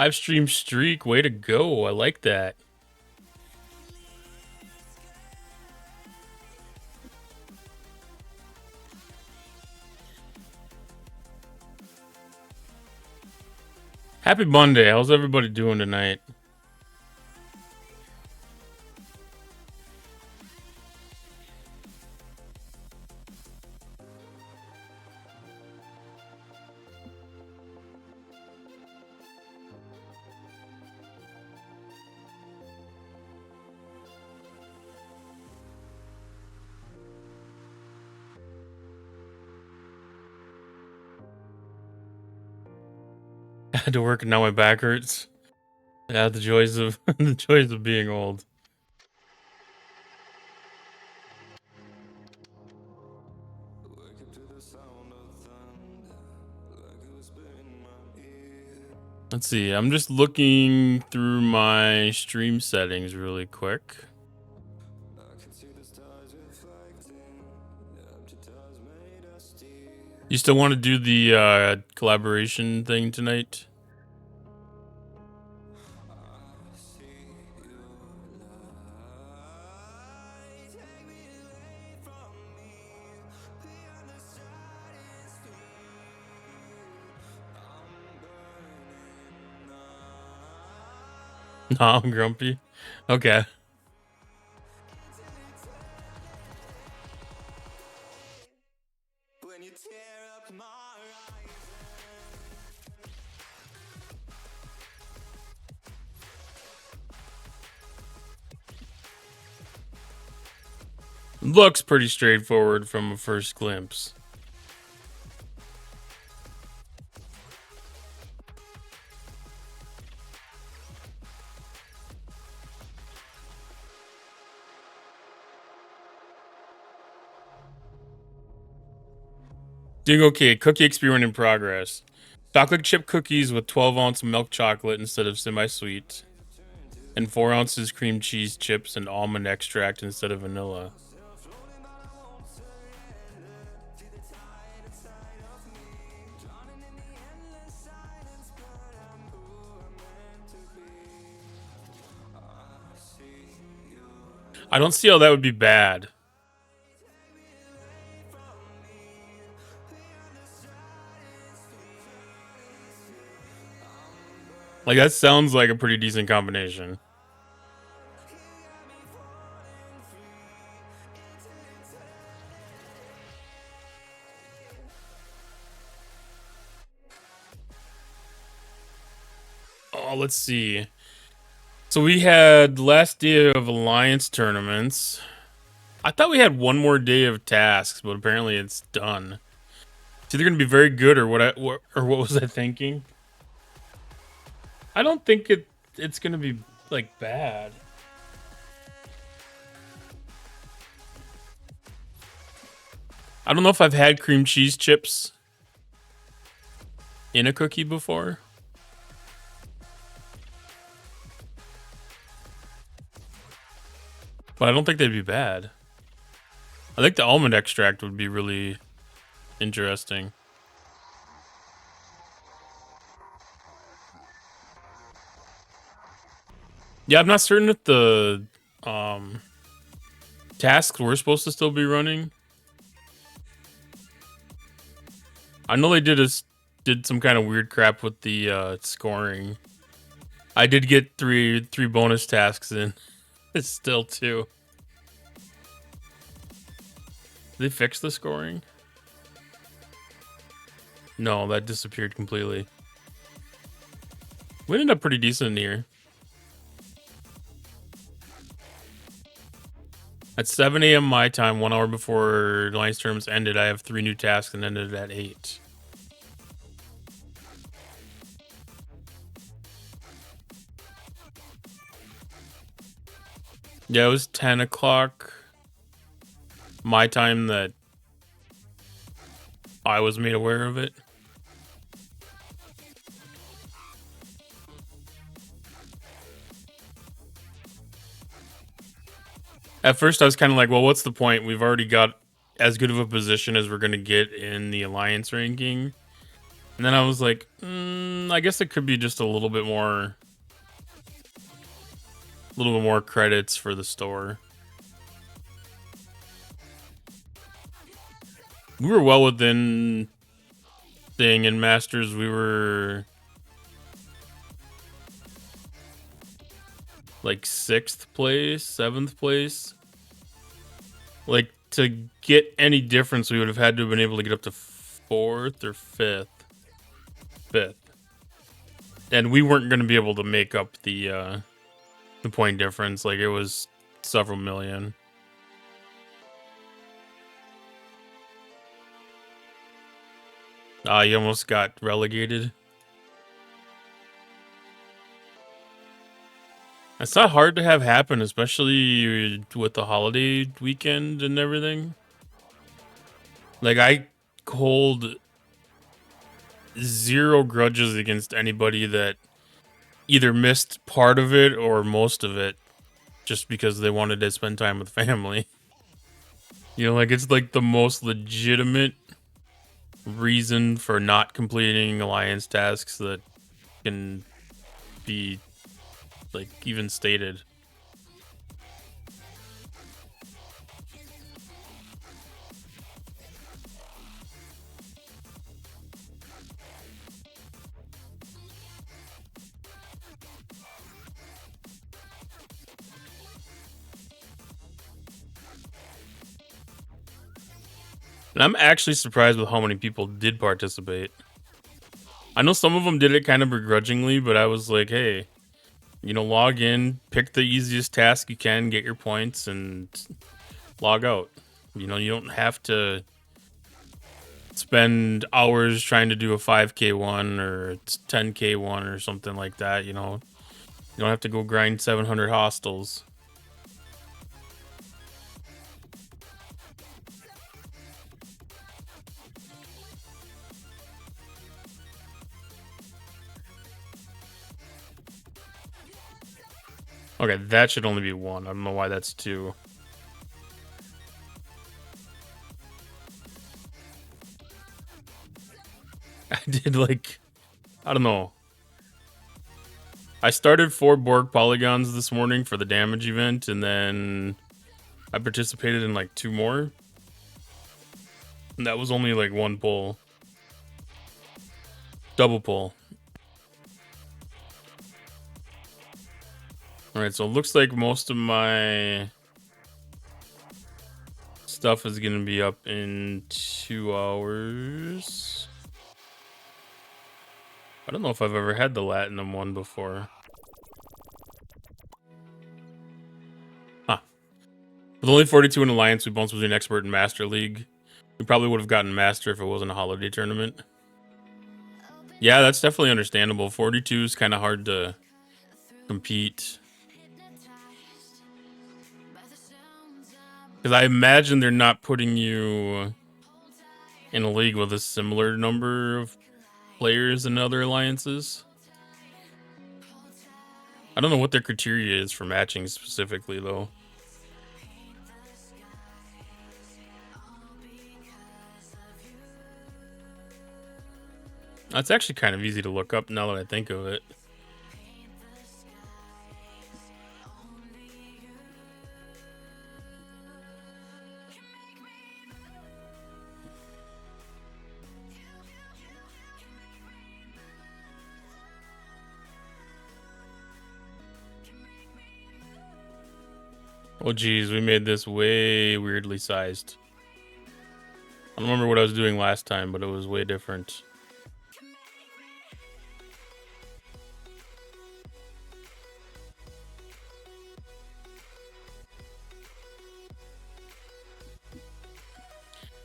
5 stream streak. Way to go. I like that. Happy Monday. How's everybody doing tonight? I had to work and now my back hurts. Yeah, the joys of the joys of being old. Let's see. I'm just looking through my stream settings really quick. You still want to do the collaboration thing tonight? No, I'm grumpy. Okay. Looks pretty straightforward from a first glimpse. Doing okay. Cookie experiment in progress. Chocolate chip cookies with 12-ounce milk chocolate instead of semi-sweet. And 4 ounces cream cheese chips and almond extract instead of vanilla. I don't see how that would be bad. Like, that sounds like a pretty decent combination. Oh, let's see. So we had last day of Alliance tournaments. I thought we had one more day of tasks, but apparently it's done. It's either going to be very good or what was I thinking? I don't think it's going to be like bad. I don't know if I've had cream cheese chips in a cookie before. But I don't think they'd be bad. I think the almond extract would be really interesting. Yeah, I'm not certain if the tasks were supposed to still be running. I know they did some kind of weird crap with the scoring. I did get three bonus tasks in. It's still 2. Did they fix the scoring? No, that disappeared completely. We ended up pretty decent here. At 7 a.m. my time, 1 hour before Alliance tournaments ended, I have 3 new tasks and ended at 8. Yeah, it was 10 o'clock my time that I was made aware of it. At first, I was kind of like, well, what's the point? We've already got as good of a position as we're going to get in the Alliance ranking. And then I was like, I guess it could be just a little bit more credits for the store. We were well within staying in Masters. We were like 6th place, 7th place. Like, to get any difference, we would have had to have been able to get up to 4th or 5th. 5th. And we weren't going to be able to make up the point difference. Like, it was several million. You almost got relegated. It's not hard to have happen, especially with the holiday weekend and everything. Like, I hold zero grudges against anybody that either missed part of it or most of it just because they wanted to spend time with family. You know, like, it's like the most legitimate reason for not completing alliance tasks that can be, like, even stated. And I'm actually surprised with how many people did participate. I know some of them did it kind of begrudgingly, but I was like, hey, you know, log in, pick the easiest task you can, get your points, and log out. You know, you don't have to spend hours trying to do a 5K one or 10K one or something like that, you know. You don't have to go grind 700 hostels. Okay, that should only be 1. I don't know why that's 2. I did, like, I don't know. I started 4 Borg polygons this morning for the damage event, and then I participated in like 2 more. And that was only like 1 pull. Double pull. Alright, so it looks like most of my stuff is going to be up in 2 hours. I don't know if I've ever had the Latinum one before. Huh. With only 42 in Alliance, we bounce between Expert and Master League. We probably would have gotten Master if it wasn't a holiday tournament. Yeah, that's definitely understandable. 42 is kind of hard to compete. Because I imagine they're not putting you in a league with a similar number of players in other alliances. I don't know what their criteria is for matching specifically, though. That's actually kind of easy to look up now that I think of it. Oh geez, we made this way weirdly sized. I don't remember what I was doing last time, but it was way different.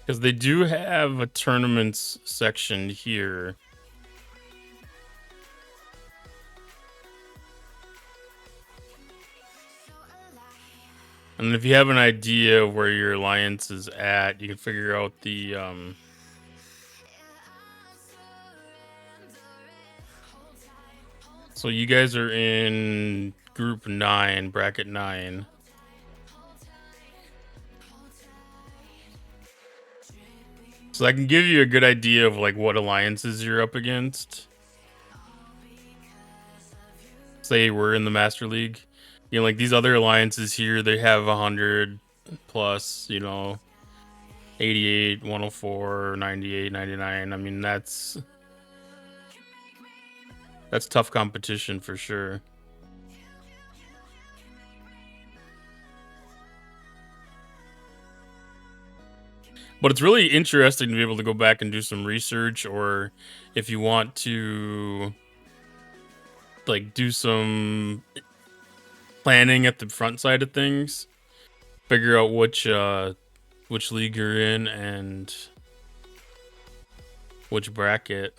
Because they do have a tournaments section here. And if you have an idea of where your alliance is at, you can figure out the So you guys are in group 9, bracket 9. So I can give you a good idea of like what alliances you're up against. Say we're in the Master League. You know, like these other alliances here, they have 100 plus, you know, 88, 104, 98, 99. I mean, that's tough competition for sure. But it's really interesting to be able to go back and do some research, or if you want to like do some planning at the front side of things, figure out which league you're in and which bracket.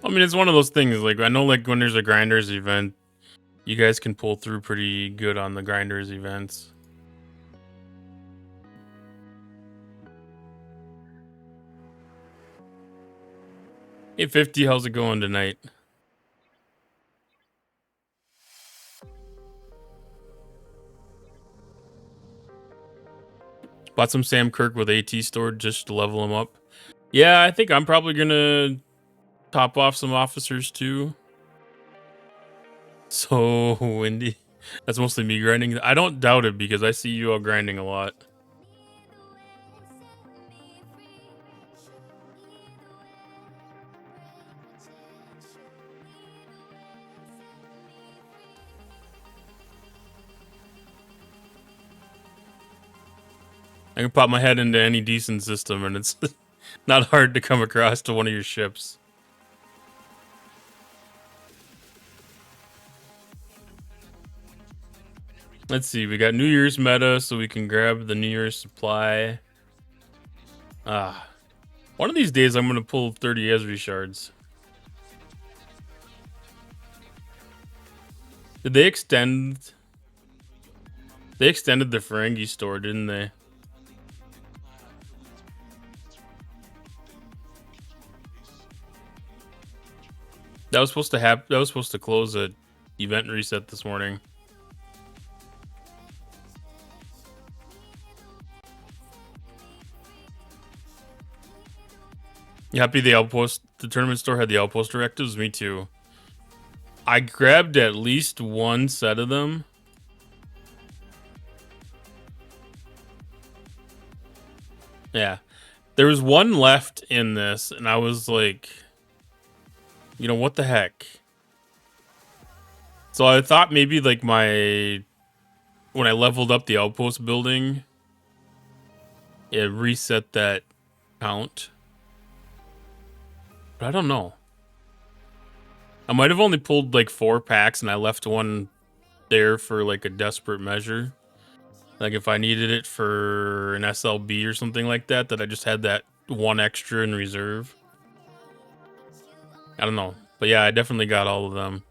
I mean, it's one of those things. Like I know, like when there's a grinders event, you guys can pull through pretty good on the grinders events. Hey 50, how's it going tonight? Bought some Sam Kirk with AT stored just to level him up. Yeah, I think I'm probably gonna top off some officers too. So windy. That's mostly me grinding. I don't doubt it because I see you all grinding a lot. I can pop my head into any decent system and it's not hard to come across to one of your ships. Let's see, we got New Year's meta, so we can grab the New Year's supply. One of these days I'm gonna pull 30 Esri shards. Did they extend? They extended the Ferengi store, didn't they? That was supposed to happen. That was supposed to close at event reset this morning. You happy the outpost, the tournament store had the outpost directives? Me too. I grabbed at least one set of them. Yeah. There was one left in this, and I was like, you know, what the heck? So I thought maybe like when I leveled up the outpost building, it reset that count. But I don't know. I might have only pulled like 4 packs and I left one there for like a desperate measure. Like if I needed it for an SLB or something like that, that I just had that one extra in reserve. I don't know. But yeah, I definitely got all of them.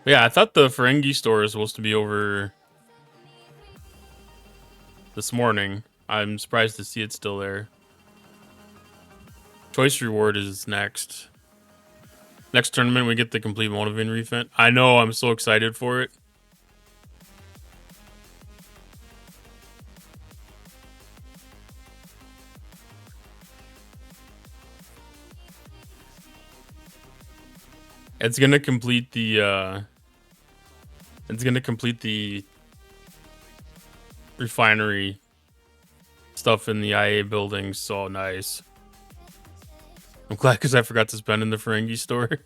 But yeah, I thought the Ferengi store is supposed to be over this morning. I'm surprised to see it still there. Choice reward is next. Next tournament, we get the complete Motivin refit. I know, I'm so excited for it. It's gonna complete the refinery stuff in the IA building. So nice. I'm glad because I forgot to spend in the Ferengi store.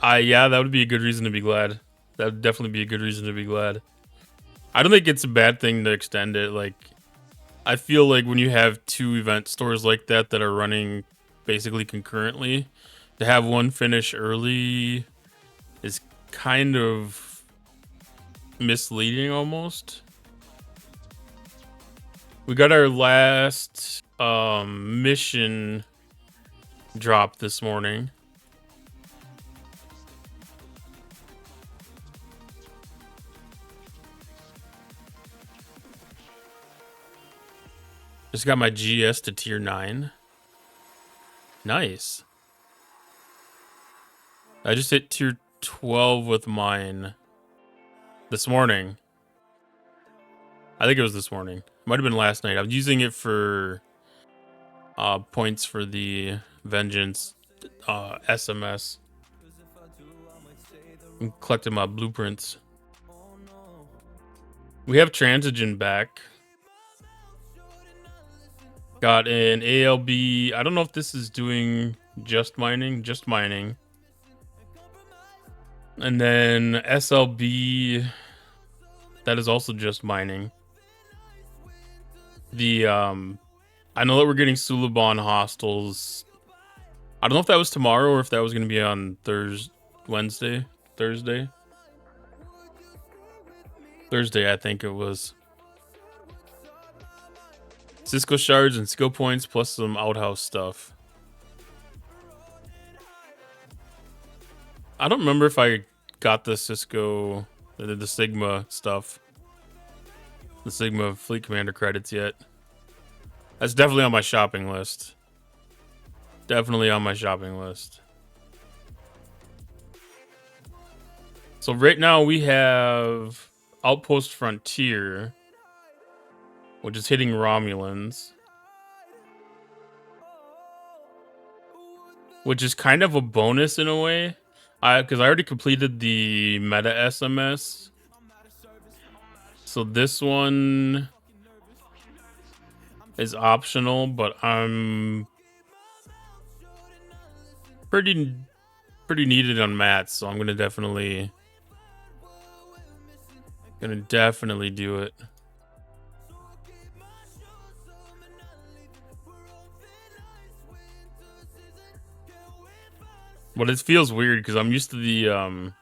Yeah, that would be a good reason to be glad. That would definitely be a good reason to be glad. I don't think it's a bad thing to extend it. Like, I feel like when you have 2 event stores like that that are running basically concurrently, to have one finish early is kind of misleading almost. We got our last mission drop this morning. Just got my GS to tier 9. Nice. I just hit tier 12 with mine this morning. I think it was this morning. Might have been last night. I was using it for points for the Vengeance SMS. I'm collecting my blueprints. We have Transigen back. Got an ALB. I don't know if this is doing just mining. And then SLB. That is also just mining. The I know that we're getting Suliban hostels. I don't know if that was tomorrow or if that was going to be on Thursday, I think it was. Cisco shards and skill points plus some outhouse stuff. I don't remember if I got the Cisco, the Sigma stuff. The Sigma Fleet Commander credits yet. That's definitely on my shopping list. So right now we have Outpost Frontier, which is hitting Romulans. Which is kind of a bonus in a way. Because I already completed the meta SMS. So this one is optional, but I'm pretty needed on mats, so I'm gonna definitely do it. But it feels weird because I'm used to the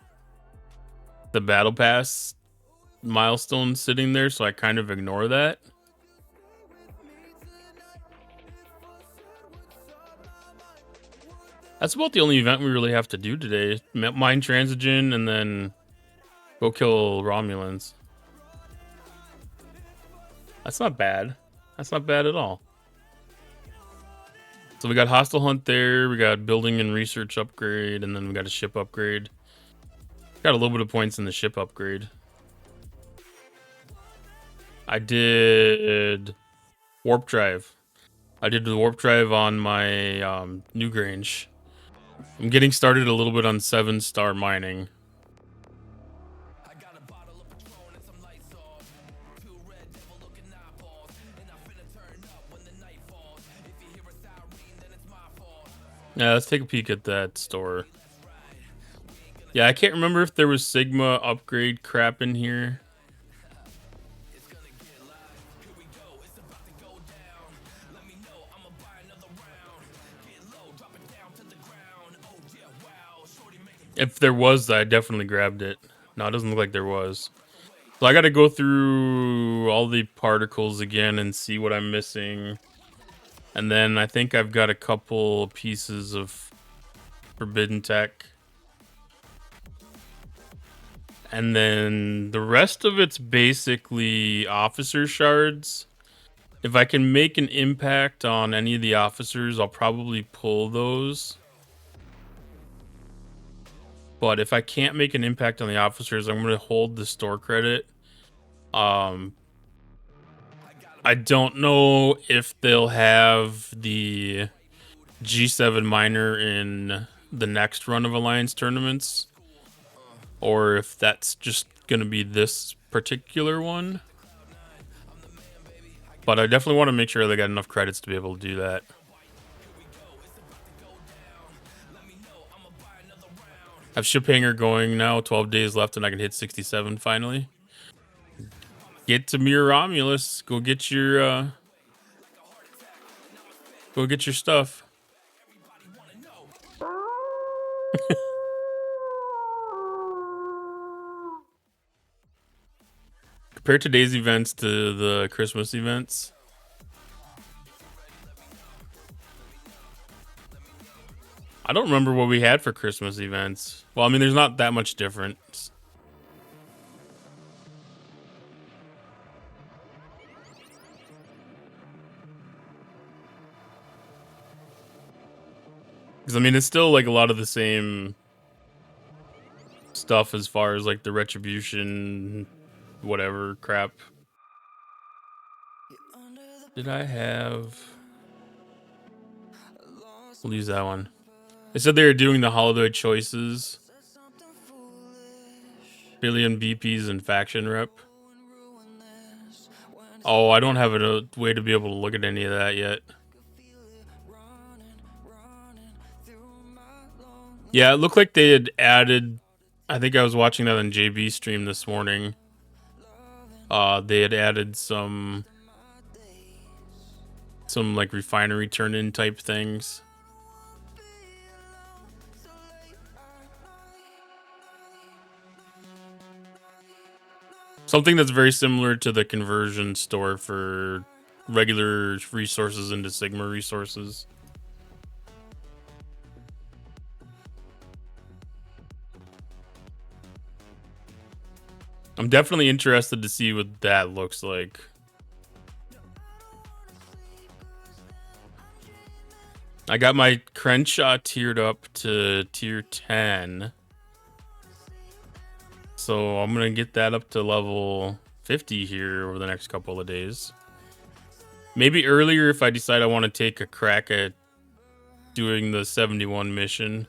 battle pass milestone sitting there, so I kind of ignore that. That's about the only event we really have to do today. Mine Transigen and then go kill Romulans. That's not bad. That's not bad at all. So we got Hostile Hunt there, we got Building and Research upgrade, and then we got a ship upgrade. Got a little bit of points in the ship upgrade. I did Warp Drive. I did the Warp Drive on my Newgrange. I'm getting started a little bit on 7-star mining. Yeah, let's take a peek at that store. Yeah, I can't remember if there was Sigma upgrade crap in here. If there was, I definitely grabbed it. No, it doesn't look like there was. So I got to go through all the particles again and see what I'm missing. And then I think I've got a couple pieces of forbidden tech. And then the rest of it's basically officer shards. If I can make an impact on any of the officers, I'll probably pull those. But if I can't make an impact on the officers, I'm going to hold the store credit. I don't know if they'll have the G7 miner in the next run of Alliance tournaments, or if that's just going to be this particular one. But I definitely want to make sure they got enough credits to be able to do that. I have ship hangar going now, 12 days left, and I can hit 67 finally. Get to Mir Romulus. Go get your stuff. Compare today's events to the Christmas events. I don't remember what we had for Christmas events. Well, I mean, there's not that much difference. Because I mean, it's still like a lot of the same stuff as far as like the Retribution, whatever crap. Did I have? We'll use that one. They said they were doing the holiday choices, billion BPs and faction rep. Oh, I don't have a way to be able to look at any of that yet. Yeah, it looked like they had added. I think I was watching that on JB's stream this morning. They had added some like refinery turn-in type things. Something that's very similar to the conversion store for regular resources into Sigma resources. I'm definitely interested to see what that looks like. I got my Crenshaw tiered up to tier 10. So I'm going to get that up to level 50 here over the next couple of days. Maybe earlier if I decide I want to take a crack at doing the 71 mission.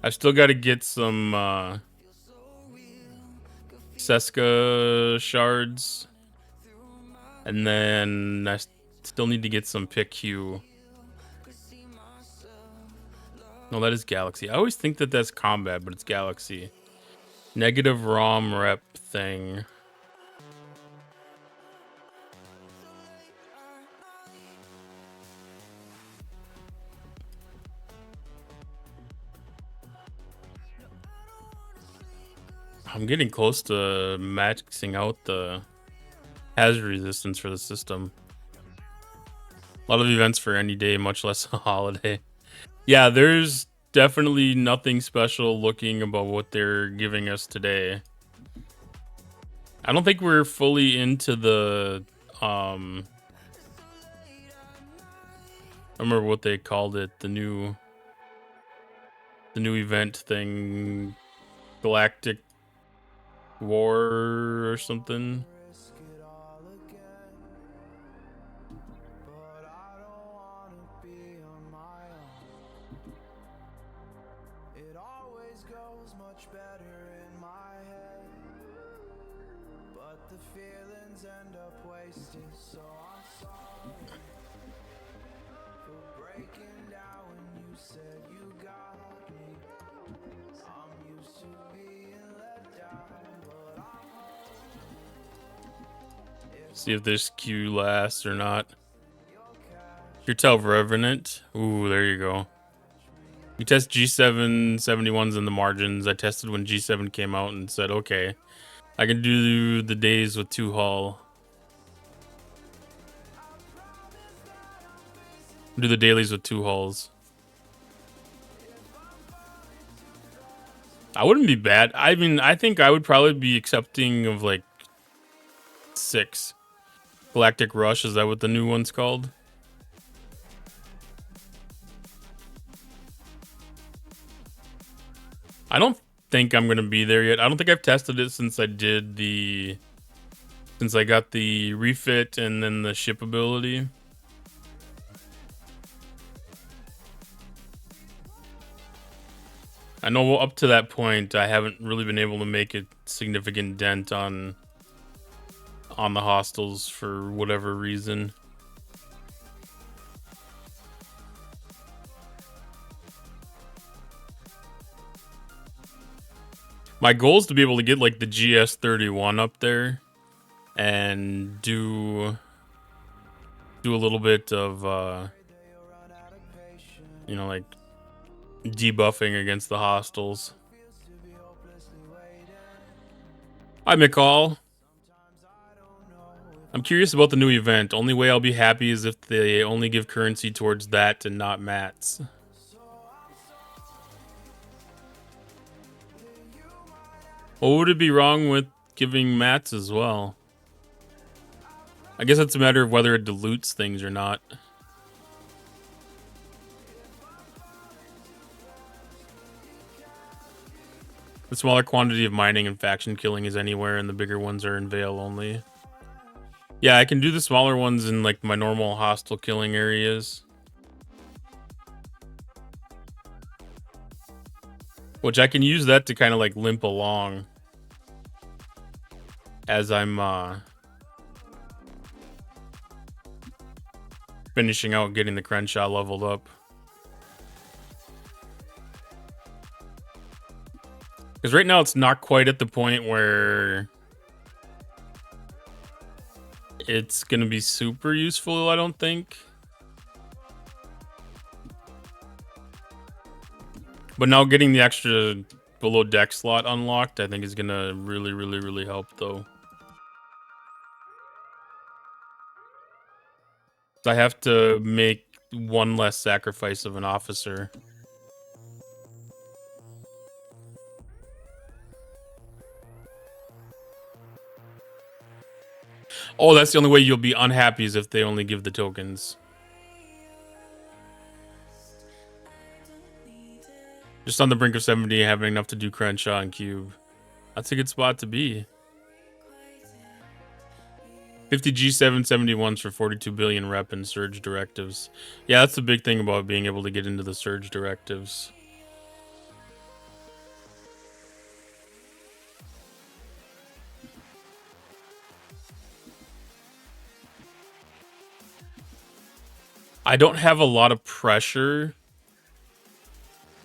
I've still got to get some Seska shards. And then I still need to get some pick Q. No, that is Galaxy. I always think that that's combat, but it's Galaxy. Negative ROM rep thing. I'm getting close to maxing out the hazard resistance for the system. A lot of events for any day, much less a holiday. Yeah, there's definitely nothing special looking about what they're giving us today. I don't think we're fully into the I remember what they called it, the new event thing, Galactic War or something. See if this Q lasts or not. Curtail Revenant. Ooh, there you go. You test G7 71s in the margins. I tested when G7 came out and said, okay, I can do the days with 2 hull. Do the dailies with 2 hulls. I wouldn't be bad. I mean, I think I would probably be accepting of like 6. Galactic Rush, is that what the new one's called? I don't think I'm gonna be there yet. I don't think I've tested it since I got the refit and then the ship ability. I know up to that point I haven't really been able to make a significant dent on the hostiles for whatever reason. My goal is to be able to get like the GS31 up there and do a little bit of you know, like debuffing against the hostiles. Hi, McCall. I'm curious about the new event. Only way I'll be happy is if they only give currency towards that and not mats. What would it be wrong with giving mats as well. I guess it's a matter of whether it dilutes things or not. The smaller quantity of mining and faction killing is anywhere, and the bigger ones are in Vale only. Yeah, I can do the smaller ones in like my normal hostile killing areas. Which I can use that to kind of like limp along as I'm finishing out getting the Crenshaw leveled up. Because right now it's not quite at the point where it's going to be super useful, I don't think. But now getting the extra below deck slot unlocked, I think is going to really help, though. I have to make one less sacrifice of an officer. Oh, that's the only way you'll be unhappy is if they only give the tokens. Just on the brink of 70, having enough to do Crenshaw and Cube. That's a good spot to be. 50 G7 71s for 42 billion rep and surge directives. Yeah, that's the big thing about being able to get into the surge directives. I don't have a lot of pressure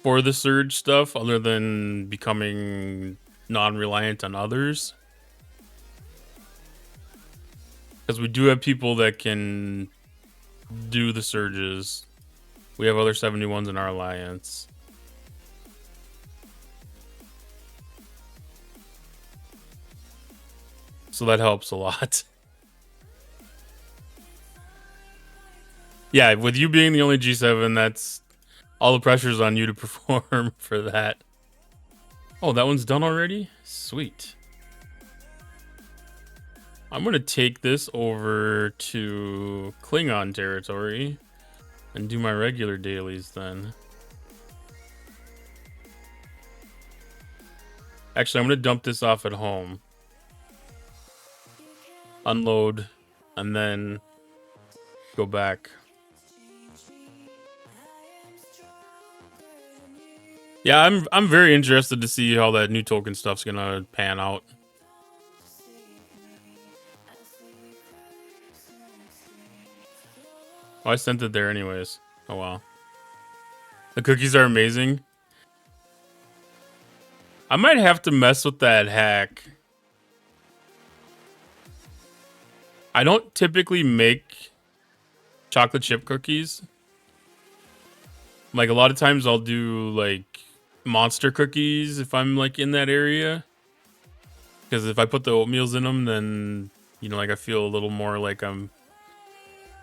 for the surge stuff other than becoming non-reliant on others. Because we do have people that can do the surges. We have other 71s in our alliance. So that helps a lot. Yeah, with you being the only G7, that's all the pressure's on you to perform for that. Oh, that one's done already? Sweet. I'm going to take this over to Klingon territory and do my regular dailies then. Actually, I'm going to dump this off at home. Unload, and then go back. Yeah, I'm very interested to see how that new token stuff's going to pan out. Oh, I sent it there anyways. Oh, wow. The cookies are amazing. I might have to mess with that hack. I don't typically make chocolate chip cookies. Like, a lot of times I'll do, like, monster cookies if I'm, like, in that area. Because if I put the oatmeals in them, then, you know, like, I feel a little more like I'm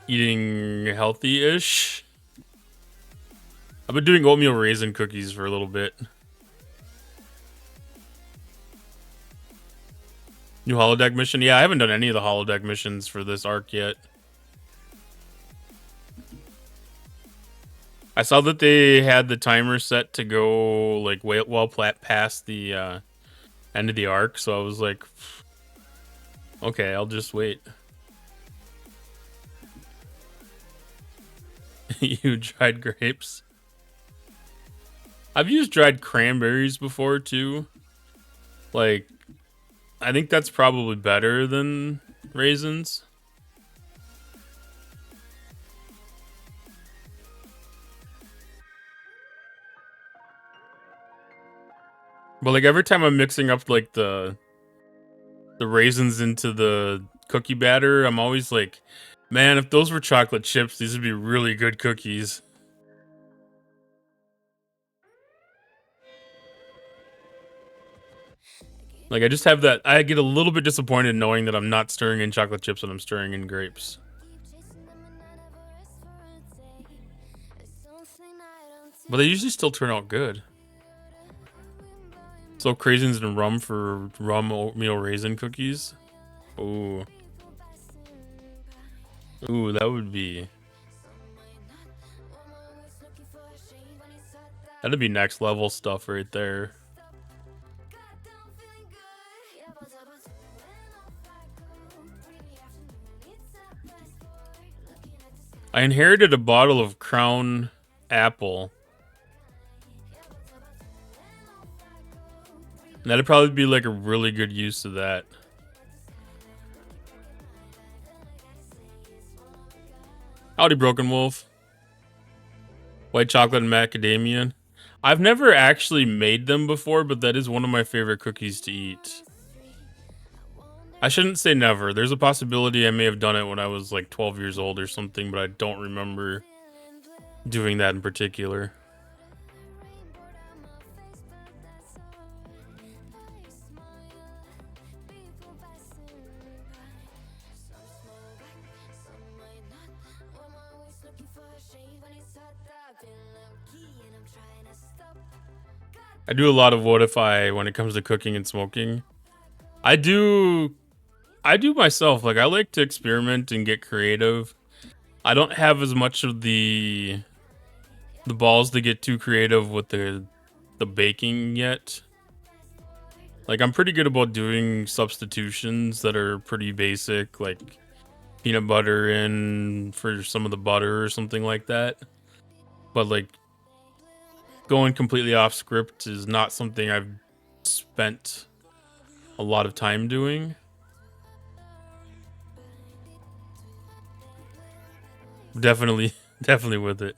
eating healthy-ish. I've been doing oatmeal raisin cookies for a little bit. New holodeck mission? Yeah, I haven't done any of the holodeck missions for this arc yet. I saw that they had the timer set to go like well past the end of the arc, so I was like, okay, I'll just wait. You dried grapes? I've used dried cranberries before too. Like, I think that's probably better than raisins. But like every time I'm mixing up like the raisins into the cookie batter, I'm always like, man, if those were chocolate chips, these would be really good cookies. Like I just have that, I get a little bit disappointed knowing that I'm not stirring in chocolate chips and I'm stirring in grapes. But they usually still turn out good. So craisins and rum for rum oatmeal raisin cookies. Ooh. Ooh, that would be... That'd be next level stuff right there. I inherited a bottle of Crown Apple. That'd probably be like a really good use of that. Howdy, Broken Wolf. White chocolate and macadamia. I've never actually made them before, but that is one of my favorite cookies to eat. I shouldn't say never. There's a possibility I may have done it when I was like 12 years old or something, but I don't remember doing that in particular. I do a lot of what if I when it comes to cooking and smoking. I do myself. Like I like to experiment and get creative. I don't have as much of the balls to get too creative with the baking yet. Like I'm pretty good about doing substitutions that are pretty basic, like peanut butter in for some of the butter or something like that. But like going completely off script is not something I've spent a lot of time doing. Definitely with it.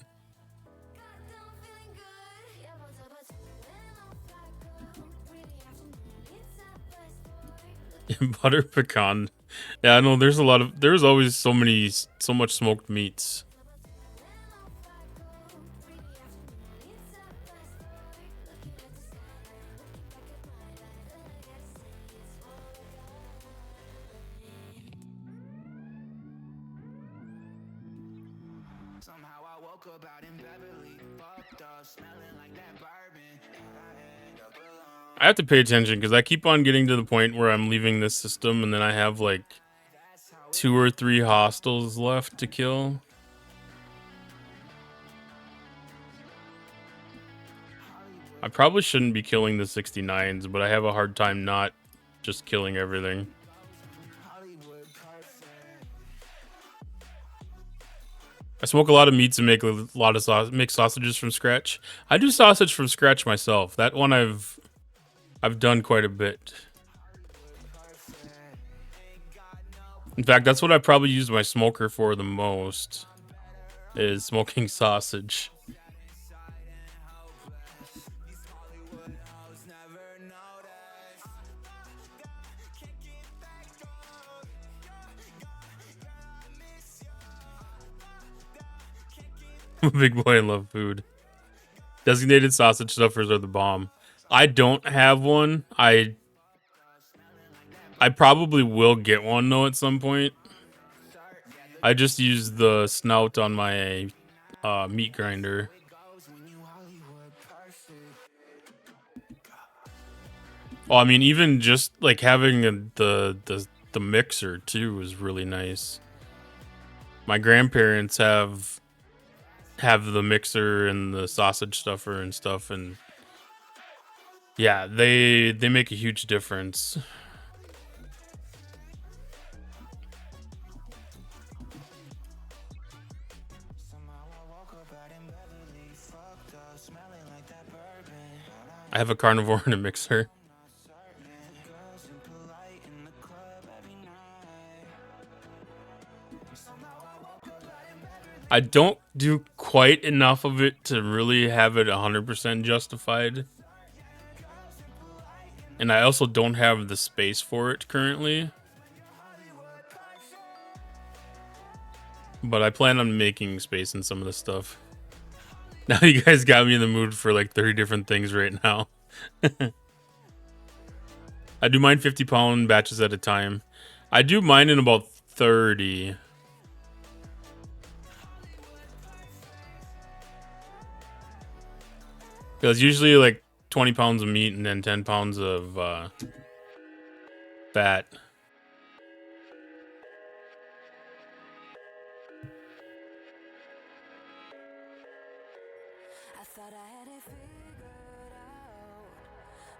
Butter pecan. Yeah, I know there's always so much smoked meats. I have to pay attention because I keep on getting to the point where I'm leaving this system and then I have like 2 or 3 hostiles left to kill. I probably shouldn't be killing the 69s, but I have a hard time not just killing everything. I smoke a lot of meats and make a lot of make sausages from scratch. I do sausage from scratch myself. That one I've done quite a bit. In fact, that's what I probably use my smoker for the most, is smoking sausage. I'm a big boy and love food. Designated sausage stuffers are the bomb. I don't have one. I probably will get one though at some point. I just use the snout on my meat grinder. Well, I mean, even just like having the mixer too is really nice. My grandparents have the mixer and the sausage stuffer and stuff, and yeah, they make a huge difference. I have a carnivore and a mixer. I don't do quite enough of it to really have it 100% justified. And I also don't have the space for it currently. But I plan on making space in some of the stuff. Now you guys got me in the mood for like 30 different things right now. I do mine 50-pound batches at a time. I do mine in about 30. Because usually like 20 pounds of meat and then 10 pounds of fat. I thought I had it figured out.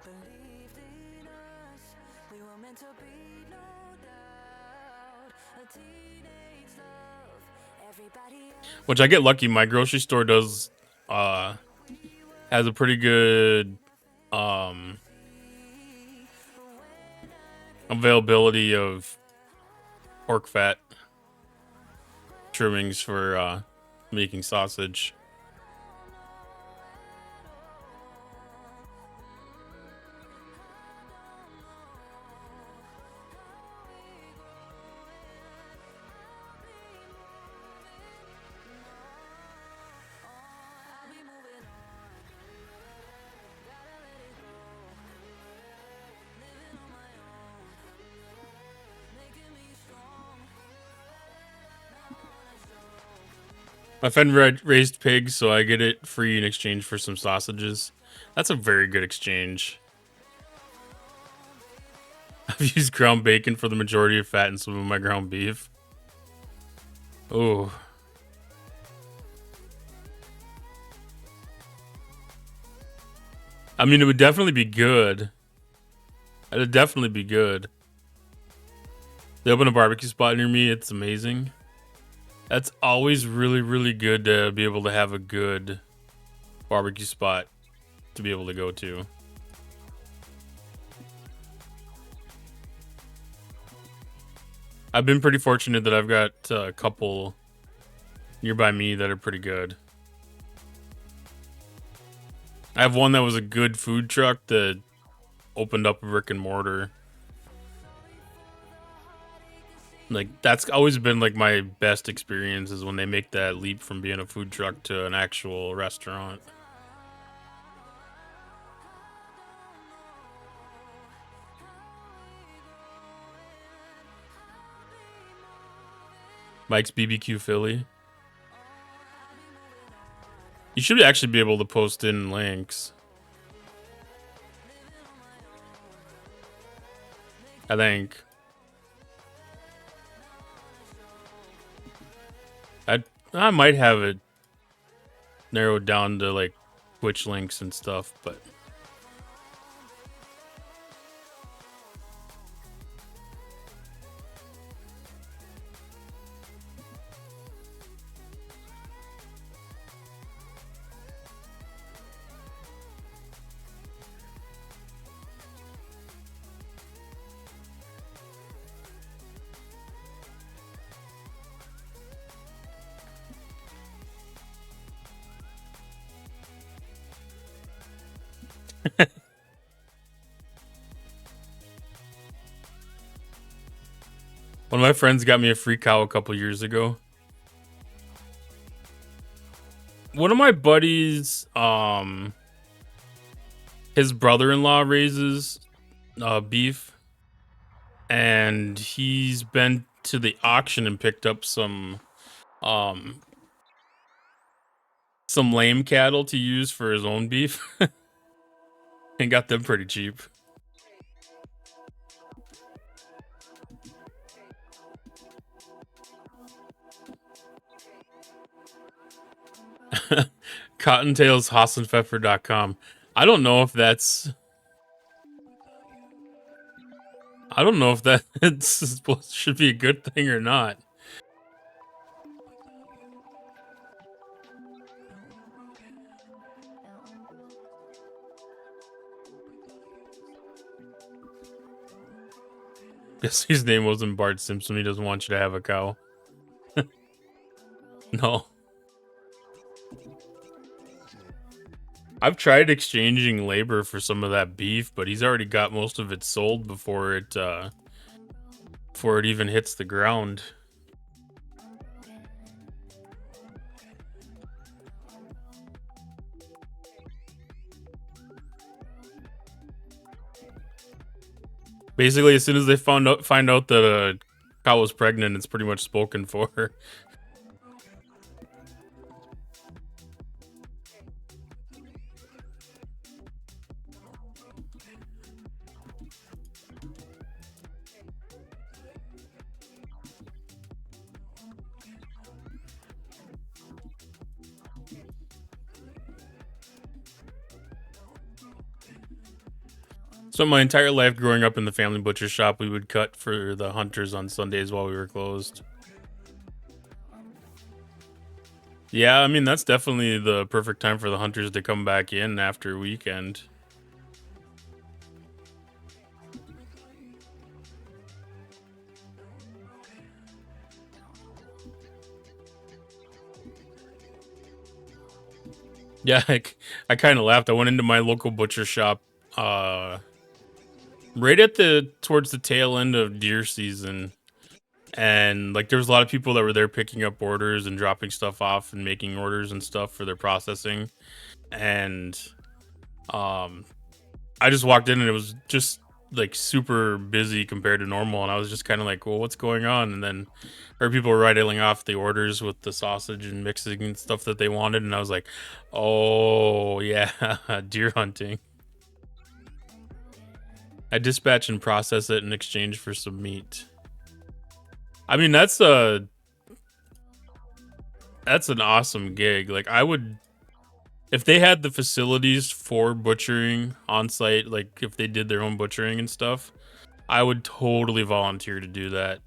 Believed in us. We were meant to be, no doubt. A teenage love. Everybody else. Which I get lucky. My grocery store does has a pretty good availability of pork fat trimmings for making sausage. My friend raised pigs, so I get it free in exchange for some sausages. That's a very good exchange. I've used ground bacon for the majority of fat in some of my ground beef. Oh. I mean, it would definitely be good. It would definitely be good. They open a barbecue spot near me. It's amazing. That's always really, really good to be able to have a good barbecue spot to be able to go to. I've been pretty fortunate that I've got a couple nearby me that are pretty good. I have one that was a good food truck that opened up a brick and mortar. Like, that's always been like my best experience is when they make that leap from being a food truck to an actual restaurant. Mike's BBQ Philly. You should actually be able to post in links. I think. I might have it narrowed down to like Twitch links and stuff, but one of my friends got me a free cow a couple years ago. One of my buddies, his brother-in-law raises beef, and he's been to the auction and picked up some lame cattle to use for his own beef and got them pretty cheap. Cottontails, HassenPfeffer.com. I don't know if that should be a good thing or not. Guess his name wasn't Bart Simpson. He doesn't want you to have a cow. No. I've tried exchanging labor for some of that beef, but he's already got most of it sold before it even hits the ground. Basically, as soon as they find out that a cow was pregnant, it's pretty much spoken for. So my entire life growing up in the family butcher shop, we would cut for the hunters on Sundays while we were closed. Yeah, I mean, that's definitely the perfect time for the hunters to come back in after weekend. Yeah, I kind of laughed. I went into my local butcher shop right at towards the tail end of deer season, and like there was a lot of people that were there picking up orders and dropping stuff off and making orders and stuff for their processing. And um I just walked in and it was just like super busy compared to normal, and I was just kind of like, well, what's going on? And then heard people were writing off the orders with the sausage and mixing and stuff that they wanted, and I was like, oh yeah, deer hunting. I dispatch and process it in exchange for some meat. I mean, that's an awesome gig. Like I would, if they had the facilities for butchering on site, like if they did their own butchering and stuff, I would totally volunteer to do that.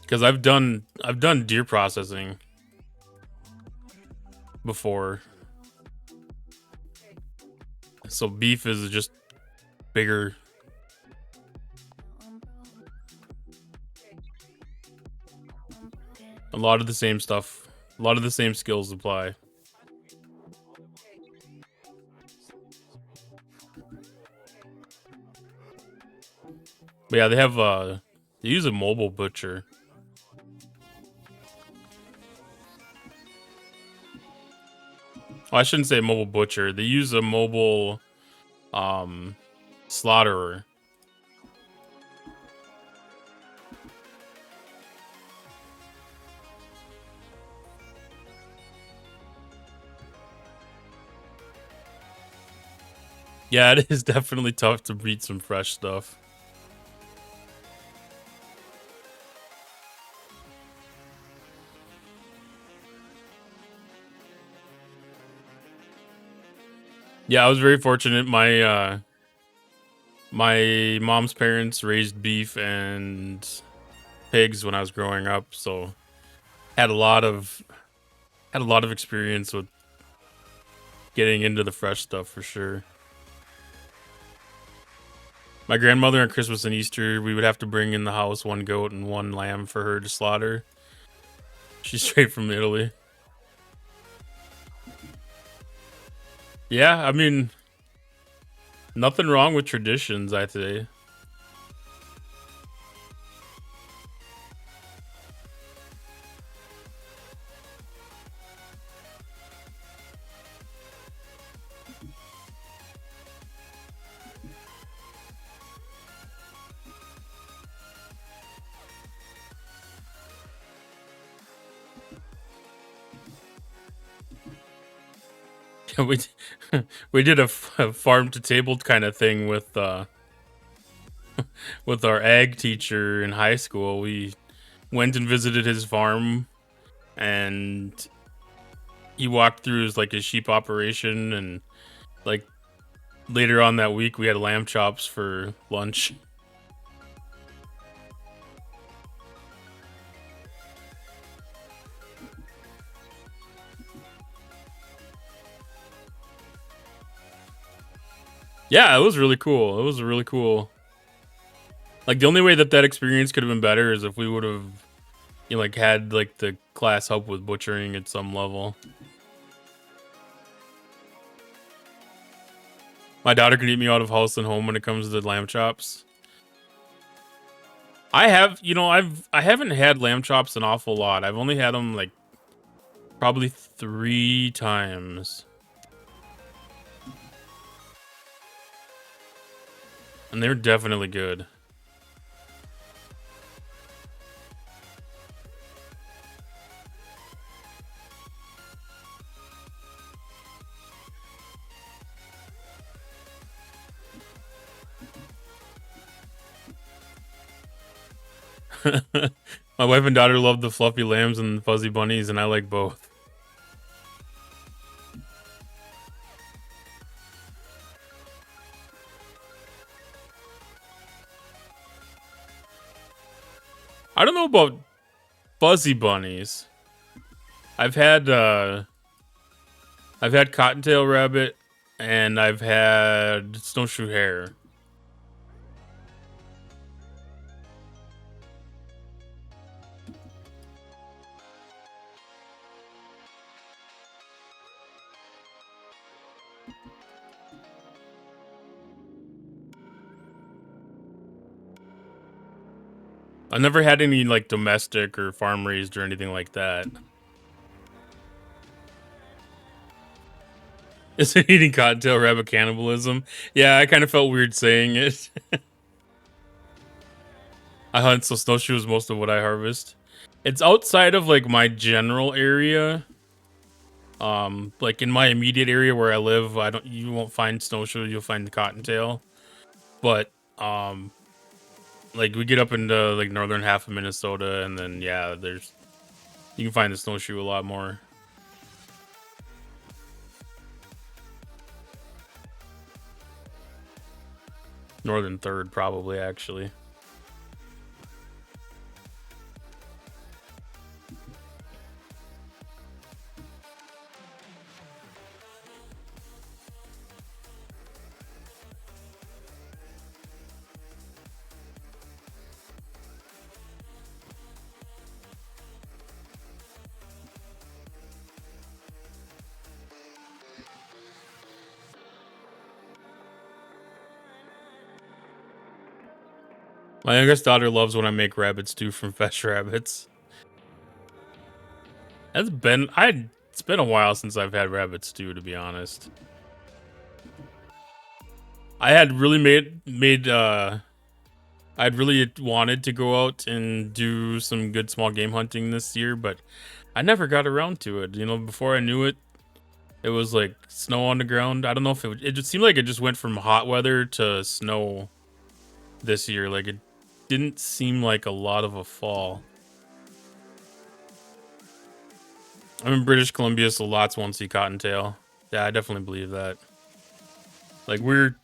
Because I've done deer processing before. So beef is just bigger. A lot of the same stuff. A lot of the same skills apply. But yeah, they use a mobile butcher. Oh, I shouldn't say mobile butcher. They use a mobile slaughterer. Yeah, it is definitely tough to beat some fresh stuff. Yeah, I was very fortunate. My mom's parents raised beef and pigs when I was growing up, so had a lot of experience with getting into the fresh stuff for sure. My grandmother on Christmas and Easter, we would have to bring in the house one goat and one lamb for her to slaughter. She's straight from Italy. Yeah, I mean, nothing wrong with traditions, I'd say. we we did a farm to table kind of thing with with our ag teacher in high school. We went and visited his farm, and he walked through his sheep operation, and like later on that week we had lamb chops for lunch. Yeah, it was really cool. It was really cool. Like the only way that experience could have been better is if we would have had like the class help with butchering at some level. My daughter can eat me out of house and home when it comes to lamb chops. I have, I haven't had lamb chops an awful lot. I've only had them like probably 3 times. And they're definitely good. My wife and daughter love the fluffy lambs and fuzzy bunnies, and I like both. I don't know about fuzzy bunnies. I've had cottontail rabbit, and I've had snowshoe hare. I've never had any like domestic or farm raised or anything like that. Is it eating cottontail rabbit cannibalism? Yeah, I kind of felt weird saying it. I hunt, so snowshoe is most of what I harvest. It's outside of like my general area. Like in my immediate area where I live, you won't find snowshoe, you'll find cottontail. But like we get up into like northern half of Minnesota, and then yeah, you can find the snowshoe a lot more. Northern third, probably, actually. My youngest daughter loves when I make rabbit stew from fresh rabbits. It's been a while since I've had rabbit stew, to be honest. I had really I'd really wanted to go out and do some good small game hunting this year, but I never got around to it. You know, before I knew it, it was like snow on the ground. I don't know if it just seemed like it just went from hot weather to snow this year. Like it didn't seem like a lot of a fall. I'm in British Columbia, so lots won't see cottontail. Yeah, I definitely believe that. Like we're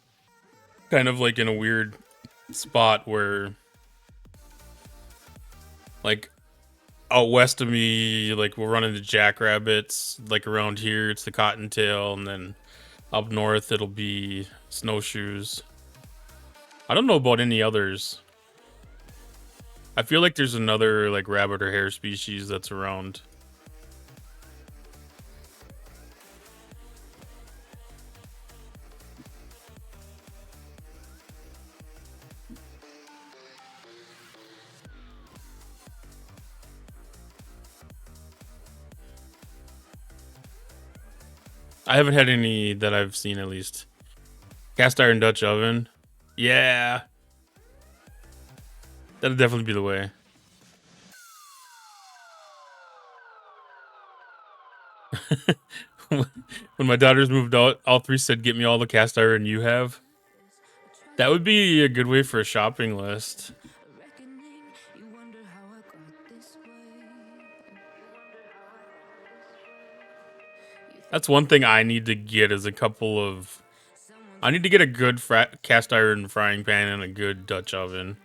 kind of like in a weird spot where like out west of me, like we'll run into jackrabbits. Like around here, it's the cottontail, and then up north it'll be snowshoes. I don't know about any others. I feel like there's another like rabbit or hare species that's around. I haven't had any that I've seen, at least. Cast iron Dutch oven. Yeah. That'll definitely be the way. When my daughters moved out, all three said, "Get me all the cast iron you have." That would be a good way for a shopping list. That's one thing I need to get is I need to get a good cast iron frying pan and a good Dutch oven.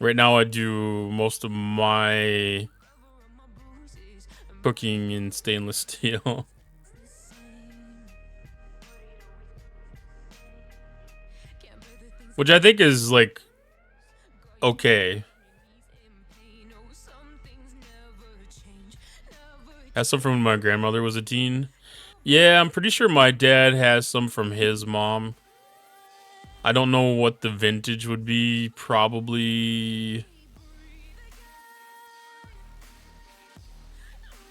Right now I do most of my cooking in stainless steel. Which I think is like okay. Has some from when my grandmother was a teen. Yeah, I'm pretty sure my dad has some from his mom. I don't know what the vintage would be. Probably.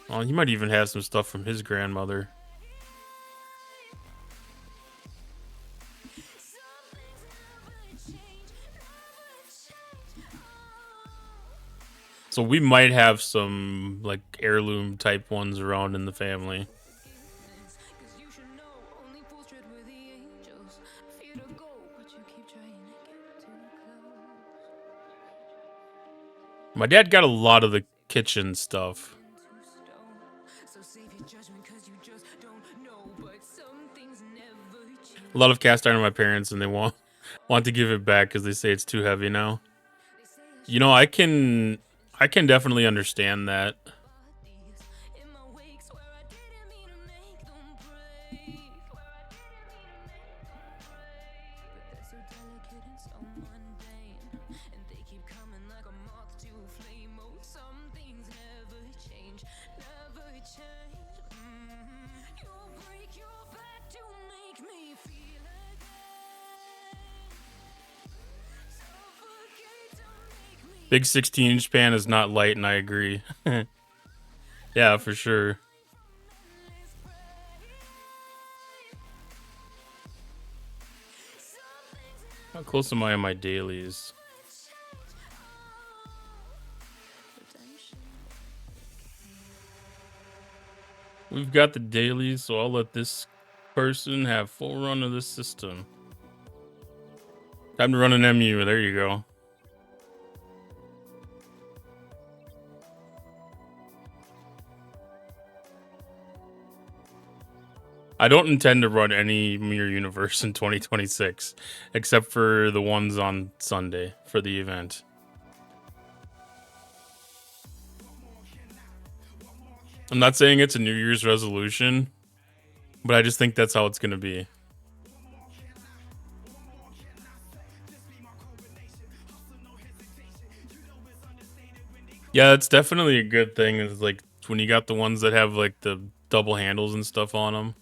Oh, he might even have some stuff from his grandmother. So we might have some like heirloom type ones around in the family. My dad got a lot of the kitchen stuff. A lot of cast iron on my parents, and they won't Want to give it back because they say it's too heavy now. You know, I can definitely understand that. In my wake, swear I didn't mean to make them break. But they're so delicate and so mundane, and they keep coming like a moth to a flame. Oh, some things never change, never change. You'll break your back to make me feel again. Suffocate to make me. Big 16-inch pan is not light, and I agree. Yeah, for sure. How close am I on my dailies? We've got the dailies, so I'll let this person have full run of this system. Time to run an MU. There you go. I don't intend to run any Mirror Universe in 2026, except for the ones on Sunday for the event. I'm not saying it's a New Year's resolution, but I just think that's how it's going to be. Yeah, it's definitely a good thing. It's like when you got the ones that have like the double handles and stuff on them.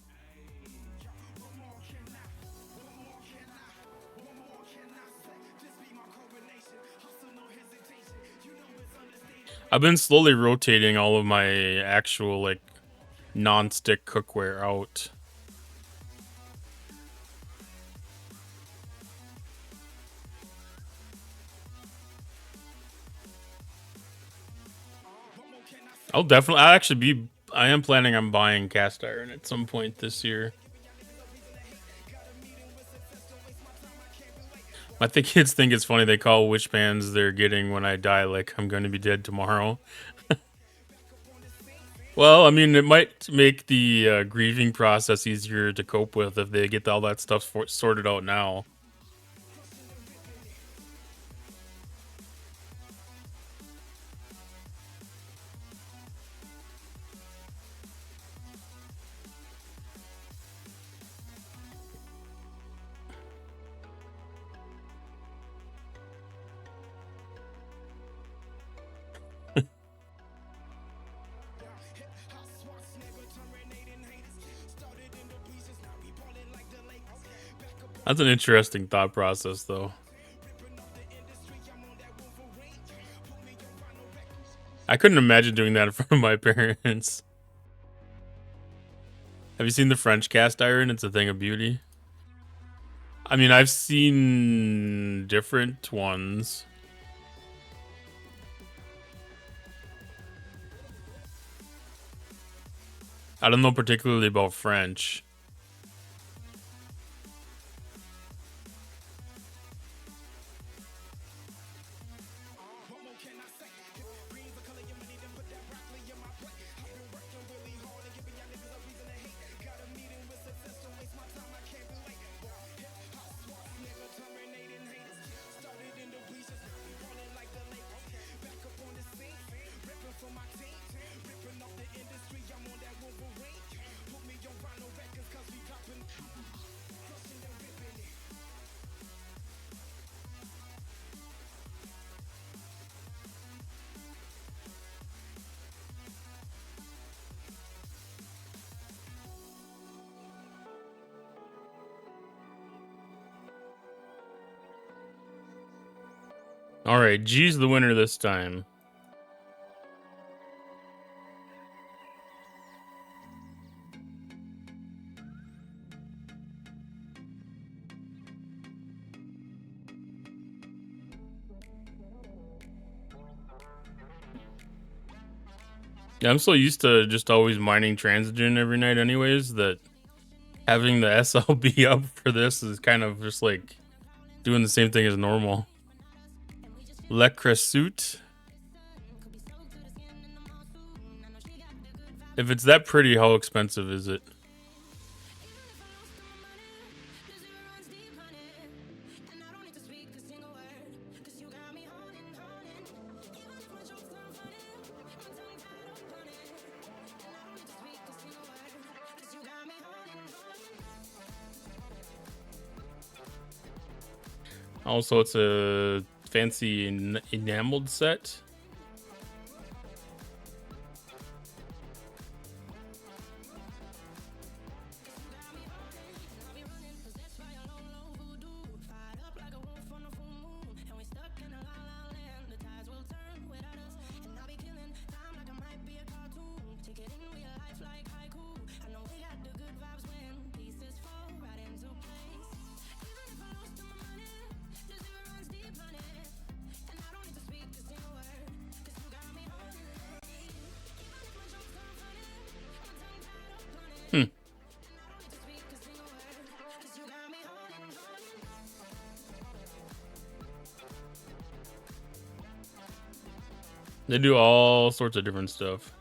I've been slowly rotating all of my actual like non-stick cookware out. I am planning on buying cast iron at some point this year. I think kids think it's funny they call which pans they're getting when I die like I'm going to be dead tomorrow. Well, I mean, it might make the grieving process easier to cope with if they get all that stuff sorted out now. That's an interesting thought process, though. I couldn't imagine doing that in front of my parents. Have you seen the French cast iron? It's a thing of beauty. I mean, I've seen different ones. I don't know particularly about French. All right, G's the winner this time. Yeah, I'm so used to just always mining Transigen every night anyways that having the SLB up for this is kind of just like doing the same thing as normal. Le Cressut. If it's that pretty, how expensive is it? Also, it's a fancy enameled set. Hmm. They do all sorts of different stuff.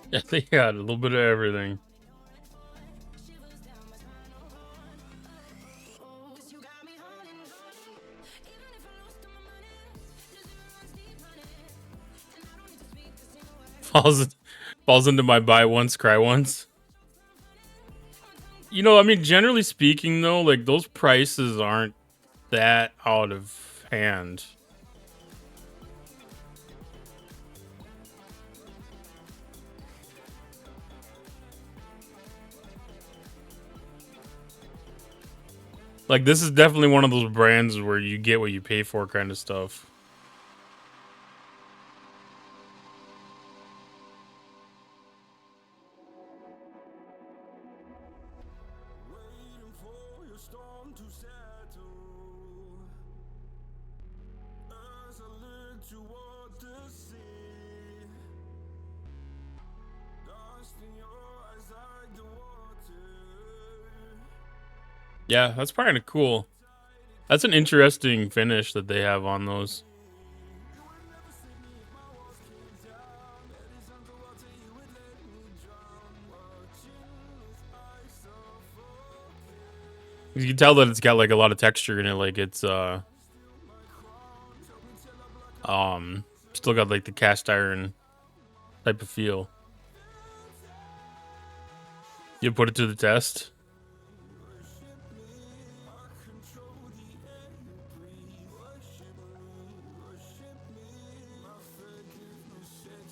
Yeah, they got a little bit of everything. Falls into my buy once, cry once. You know, I mean, generally speaking, though, like those prices aren't that out of hand. Like, this is definitely one of those brands where you get what you pay for kind of stuff. Yeah, that's kind of cool. That's an interesting finish that they have on those. You can tell that it's got like a lot of texture in it, like it's still got like the cast iron type of feel. You put it to the test.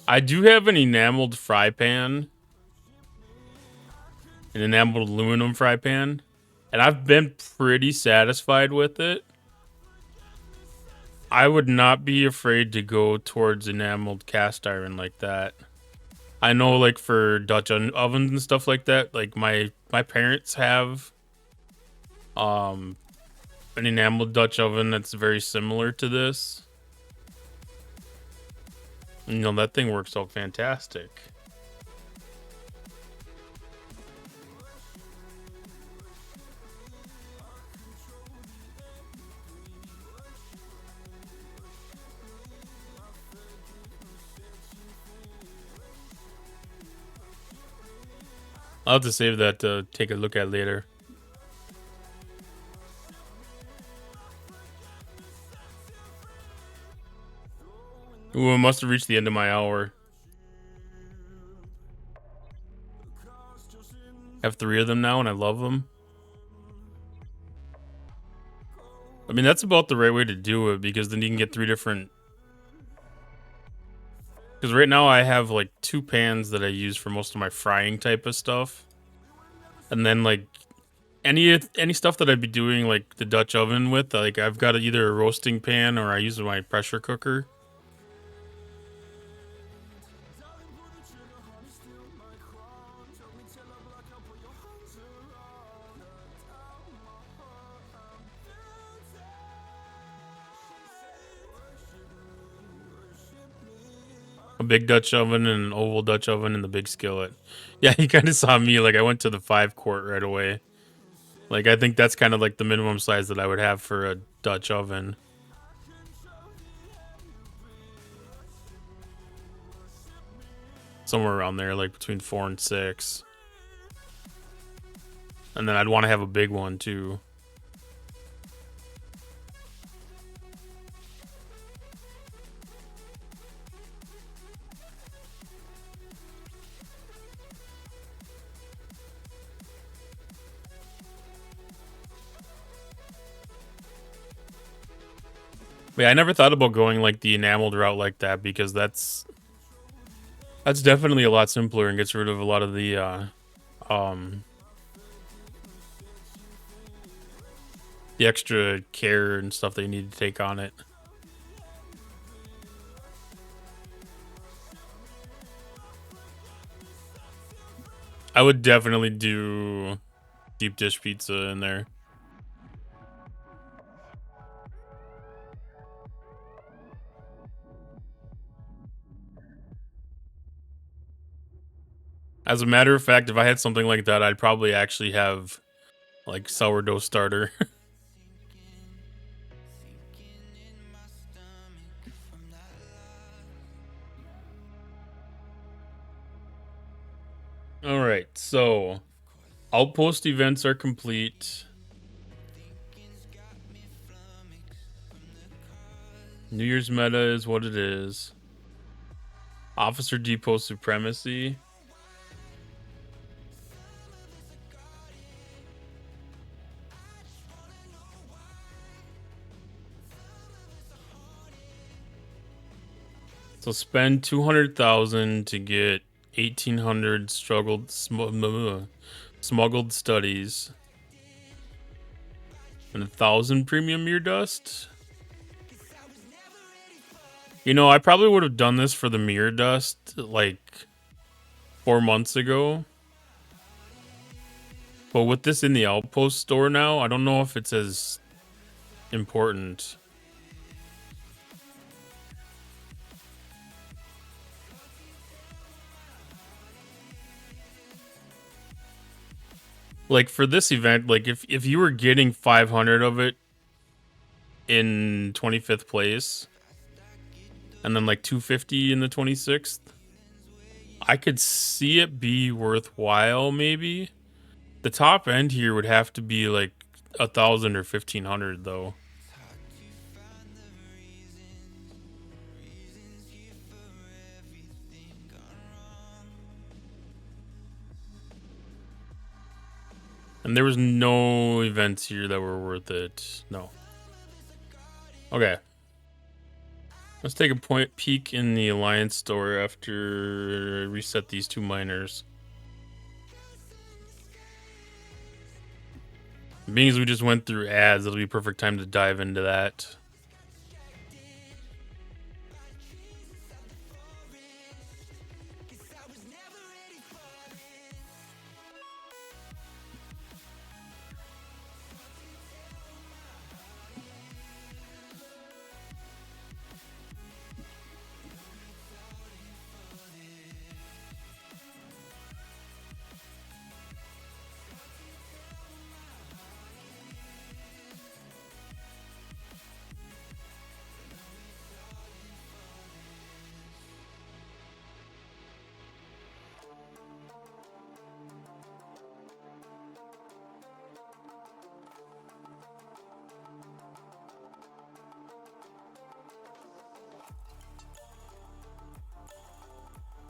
I do have an enameled fry pan, an enameled aluminum fry pan, and I've been pretty satisfied with it. I would not be afraid to go towards enameled cast iron like that. I know, like for Dutch ovens and stuff like that, like my parents have an enameled Dutch oven that's very similar to this. You know, that thing works out fantastic. I'll have to save that to take a look at later. Ooh, I must have reached the end of my hour. I have 3 of them now, and I love them. I mean, that's about the right way to do it, because then you can get 3 different... Because right now I have like 2 pans that I use for most of my frying type of stuff. And then like any stuff that I'd be doing like the Dutch oven with, like I've got either a roasting pan or I use my pressure cooker. A big Dutch oven and an oval Dutch oven and the big skillet. Yeah, you kind of saw me, like I went to the 5 quart right away. Like, I think that's kind of like the minimum size that I would have for a Dutch oven. Somewhere around there, like between 4 and 6. And then I'd want to have a big one too. But yeah, I never thought about going like the enameled route like that, because that's definitely a lot simpler and gets rid of a lot of the extra care and stuff that you need to take on it. I would definitely do deep dish pizza in there. As a matter of fact, if I had something like that, I'd probably actually have like sourdough starter. All right, so outpost events are complete. New Year's meta is what it is. Officer depot supremacy. So spend 200,000 to get 1,800 smuggled studies and 1,000 premium mirror dust. You know, I probably would have done this for the mirror dust like 4 months ago. But with this in the outpost store now, I don't know if it's as important. Like for this event, like if you were getting 500 of it in 25th place and then like 250 in the 26th, I could see it be worthwhile maybe. The top end here would have to be like 1,000 or 1,500 though. And there was no events here that were worth it. No. Okay. Let's take a peek in the Alliance store after I reset these 2 miners. Being as we just went through ads, it'll be a perfect time to dive into that.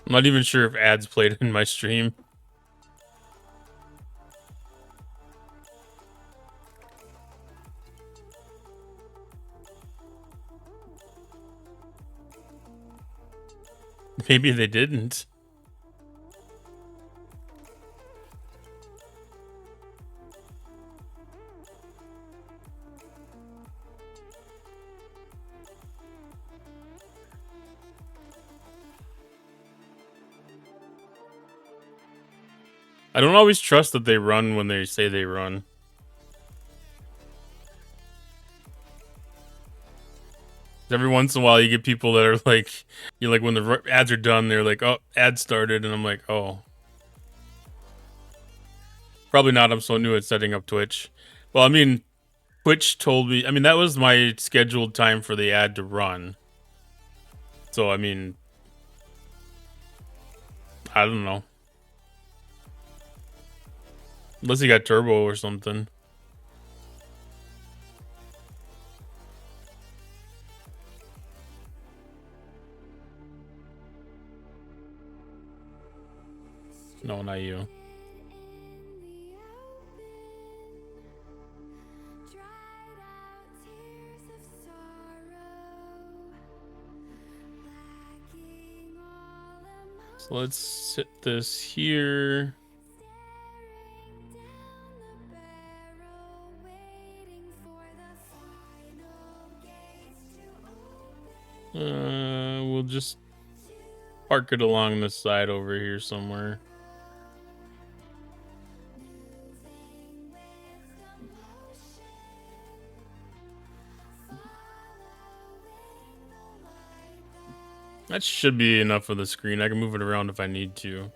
I'm not even sure if ads played in my stream. Maybe they didn't. I don't always trust that they run when they say they run. Every once in a while, you get people that are like, you're like, when the ads are done, they're like, oh, ad started. And I'm like, oh. Probably not. I'm so new at setting up Twitch. Well, I mean, Twitch told me. I mean, that was my scheduled time for the ad to run. So I mean, I don't know. Unless he got turbo or something. No, not you. So let's sit this here. We'll just park it along the side over here somewhere. That should be enough of the screen. I can move it around if I need to.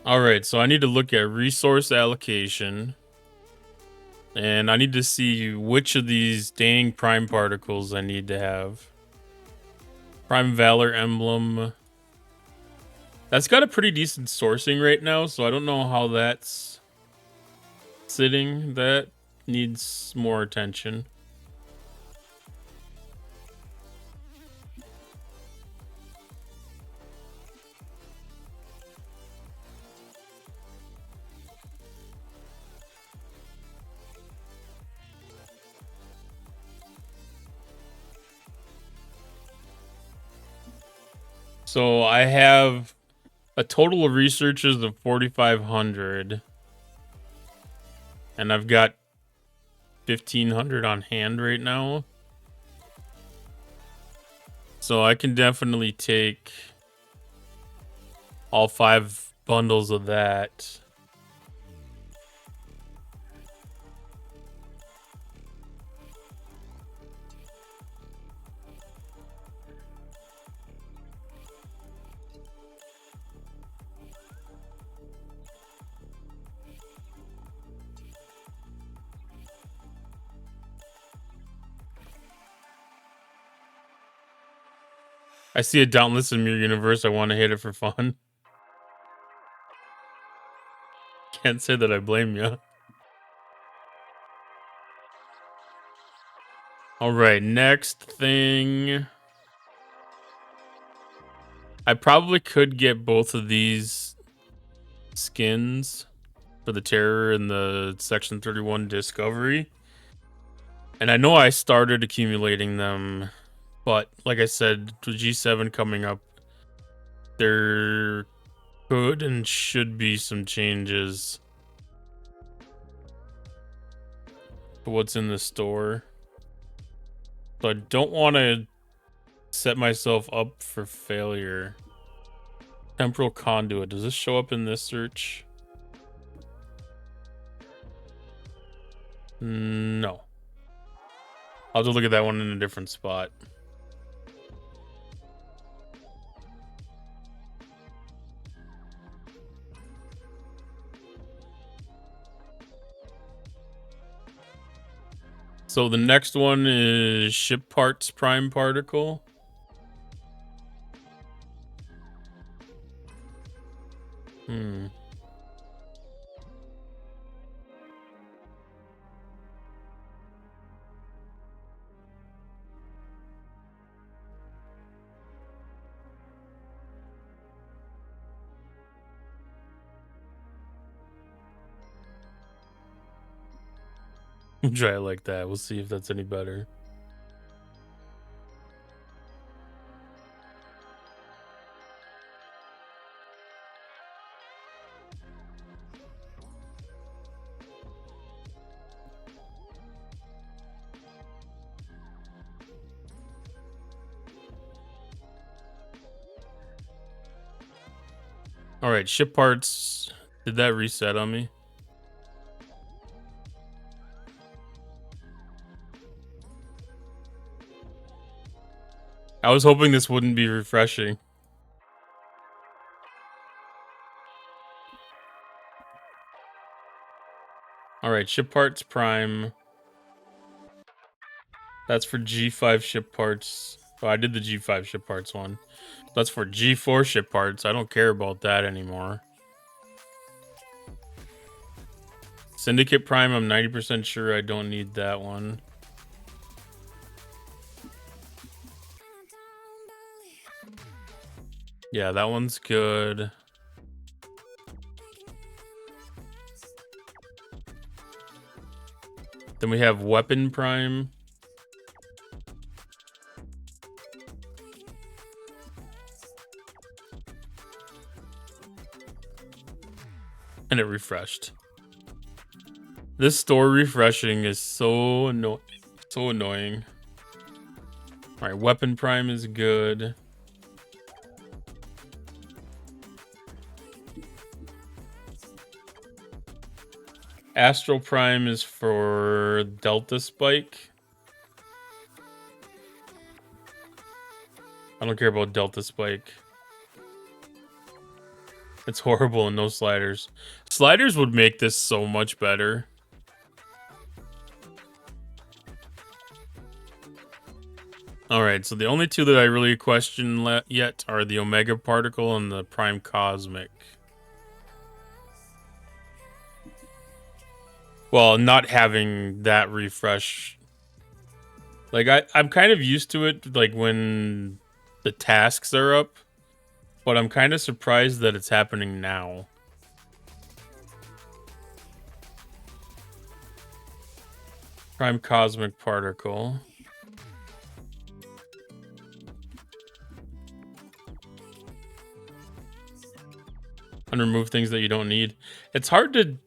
All right, so I need to look at resource allocation. And I need to see which of these dang prime particles I need to have. Prime Valor emblem. That's got a pretty decent sourcing right now, so I don't know how that's sitting. That needs more attention. So I have a total of researches of 4,500. And I've got 1,500 on hand right now. So I can definitely take all 5 bundles of that. I see a Dauntless in your universe. I want to hit it for fun. Can't say that I blame you. All right, next thing. I probably could get both of these skins for the Terror and the Section 31 Discovery. And I know I started accumulating them, but like I said, the G7 coming up, there could and should be some changes to what's in the store. So I don't want to set myself up for failure. Temporal Conduit. Does this show up in this search? No. I'll just look at that one in a different spot. So the next one is Ship Parts Prime Particle. Try it like that. We'll see if that's any better. All right, ship parts. Did that reset on me? I was hoping this wouldn't be refreshing. Alright, ship parts prime. That's for G5 ship parts. Oh, I did the G5 ship parts one. That's for G4 ship parts. I don't care about that anymore. Syndicate Prime, I'm 90% sure I don't need that one. Yeah, that one's good. Then we have Weapon Prime. And it refreshed. This store refreshing is so annoying. Alright, Weapon Prime is good. Astral Prime is for Delta Spike. I don't care about Delta Spike. It's horrible and no sliders. Sliders would make this so much better. Alright, so the only two that I really question yet are the Omega Particle and the Prime Cosmic. Well, not having that refresh. Like, I'm kind of used to it, like, when the tasks are up. But I'm kind of surprised that it's happening now. Prime Cosmic Particle. And remove things that you don't need. It's hard to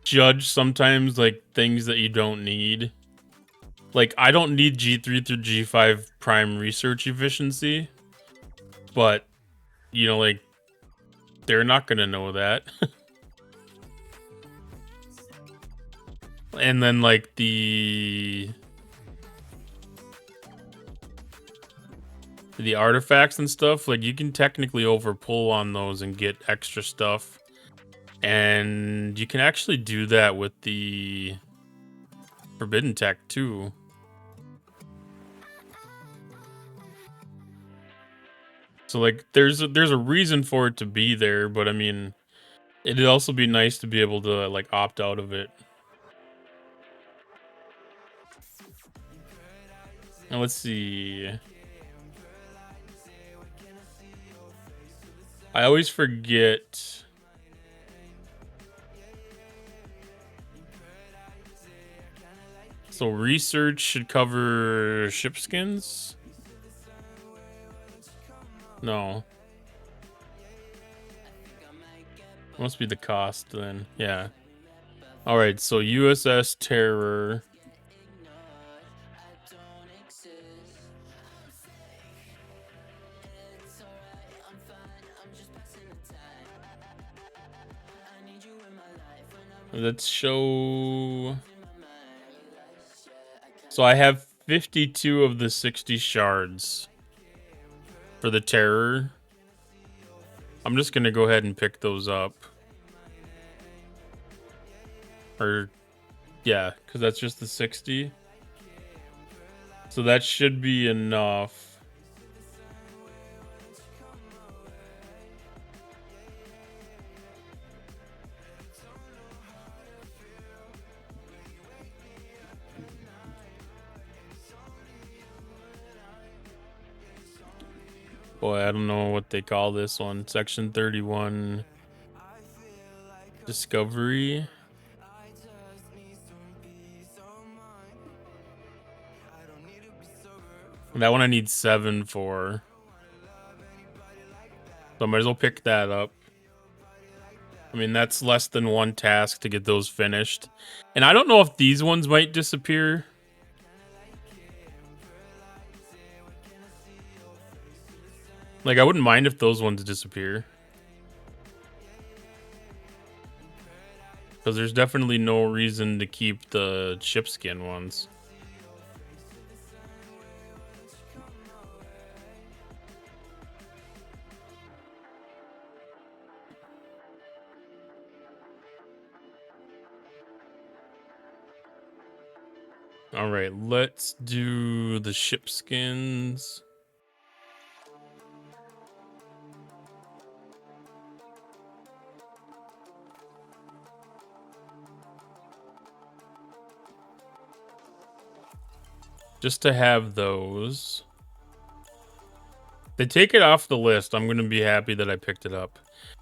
judge sometimes, like, things that you don't need. Like, I don't need G3 through G5 Prime Research Efficiency. But, you know, like, they're not gonna know that. And then, like, the artifacts and stuff, like, you can technically overpull on those and get extra stuff. And you can actually do that with the Forbidden Tech, too. So, like, there's a reason for it to be there, but, I mean, it'd also be nice to be able to, like, opt out of it. Now, let's see. I always forget. So research should cover ship skins? No. Must be the cost then. Yeah. Alright, so USS Terror. Let's show. So I have 52 of the 60 shards for the Terror. I'm just gonna go ahead and pick those up. Or, yeah, because that's just the 60. So that should be enough. Boy, I don't know what they call this one. Section 31 Discovery. And that one I need 7 for. So I might as well pick that up. I mean, that's less than one task to get those finished. And I don't know if these ones might disappear. Like, I wouldn't mind if those ones disappear. Because there's definitely no reason to keep the ship skin ones. All right, let's do the ship skins. Just to have those. They take it off the list. I'm going to be happy that I picked it up.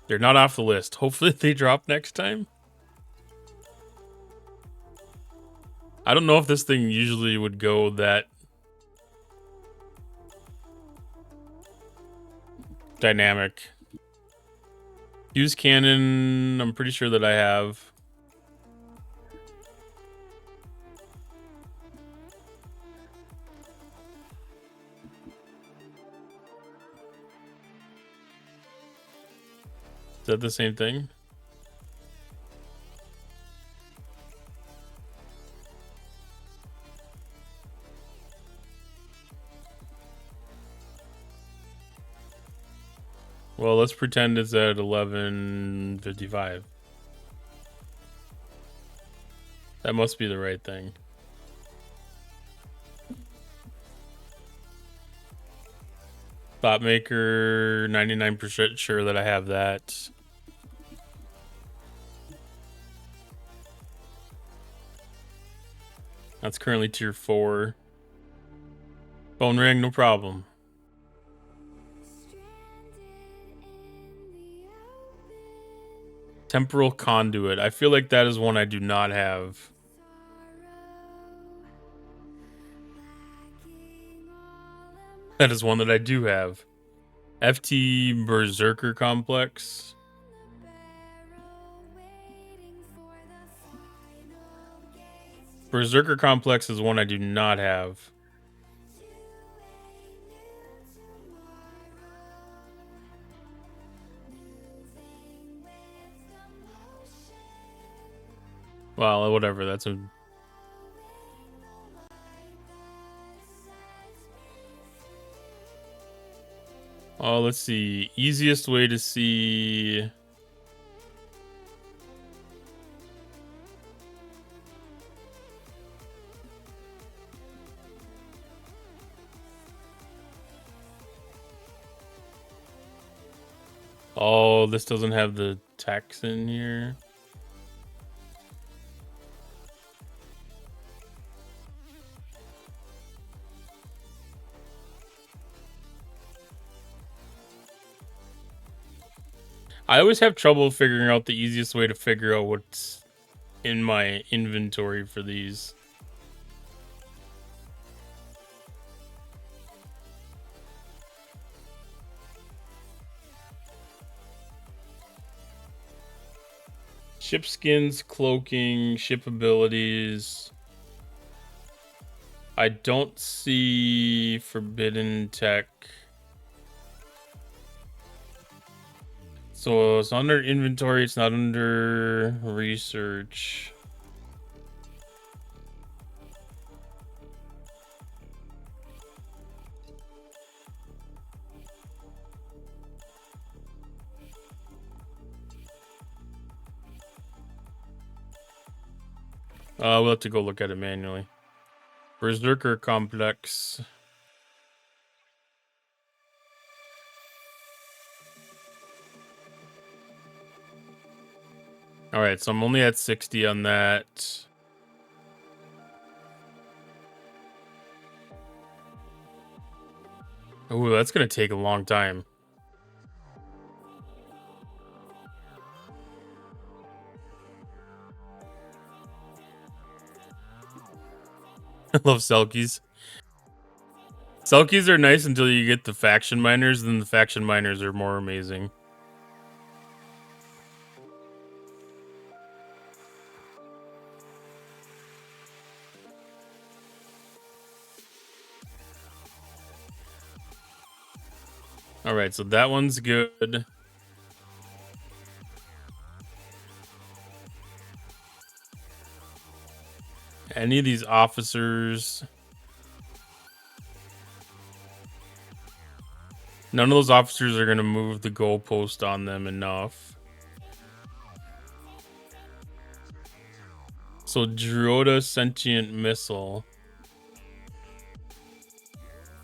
They're not off the list. Hopefully they drop next time. I don't know if this thing usually would go that dynamic. Use cannon. I'm pretty sure that I have. Is that the same thing? Well, let's pretend it's at 11:55. That must be the right thing. Thought maker, 99% sure that I have that. That's currently tier 4. Phone ring, no problem. Temporal conduit. I feel like that is one I do not have. That is one that I do have. FT Berserker Complex. Berserker Complex is one I do not have. Well, whatever. That's a... Oh, let's see. Easiest way to see... Oh, this doesn't have the text in here. I always have trouble figuring out the easiest way to figure out what's in my inventory for these. Ship skins, cloaking, ship abilities. I don't see forbidden tech. So it's under inventory, it's not under research. We'll have to go look at it manually. Berserker Complex. All right, so I'm only at 60 on that. Ooh, that's gonna take a long time. I love Selkies. Selkies are nice until you get the faction miners, then the faction miners are more amazing. All right, so that one's good. Any of these officers... None of those officers are going to move the goalpost on them enough. So, Droda Sentient Missile.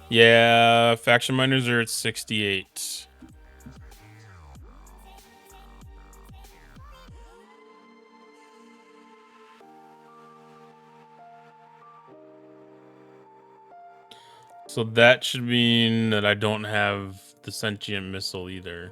Yeah, faction miners are at 68. So that should mean that I don't have the sentient missile either.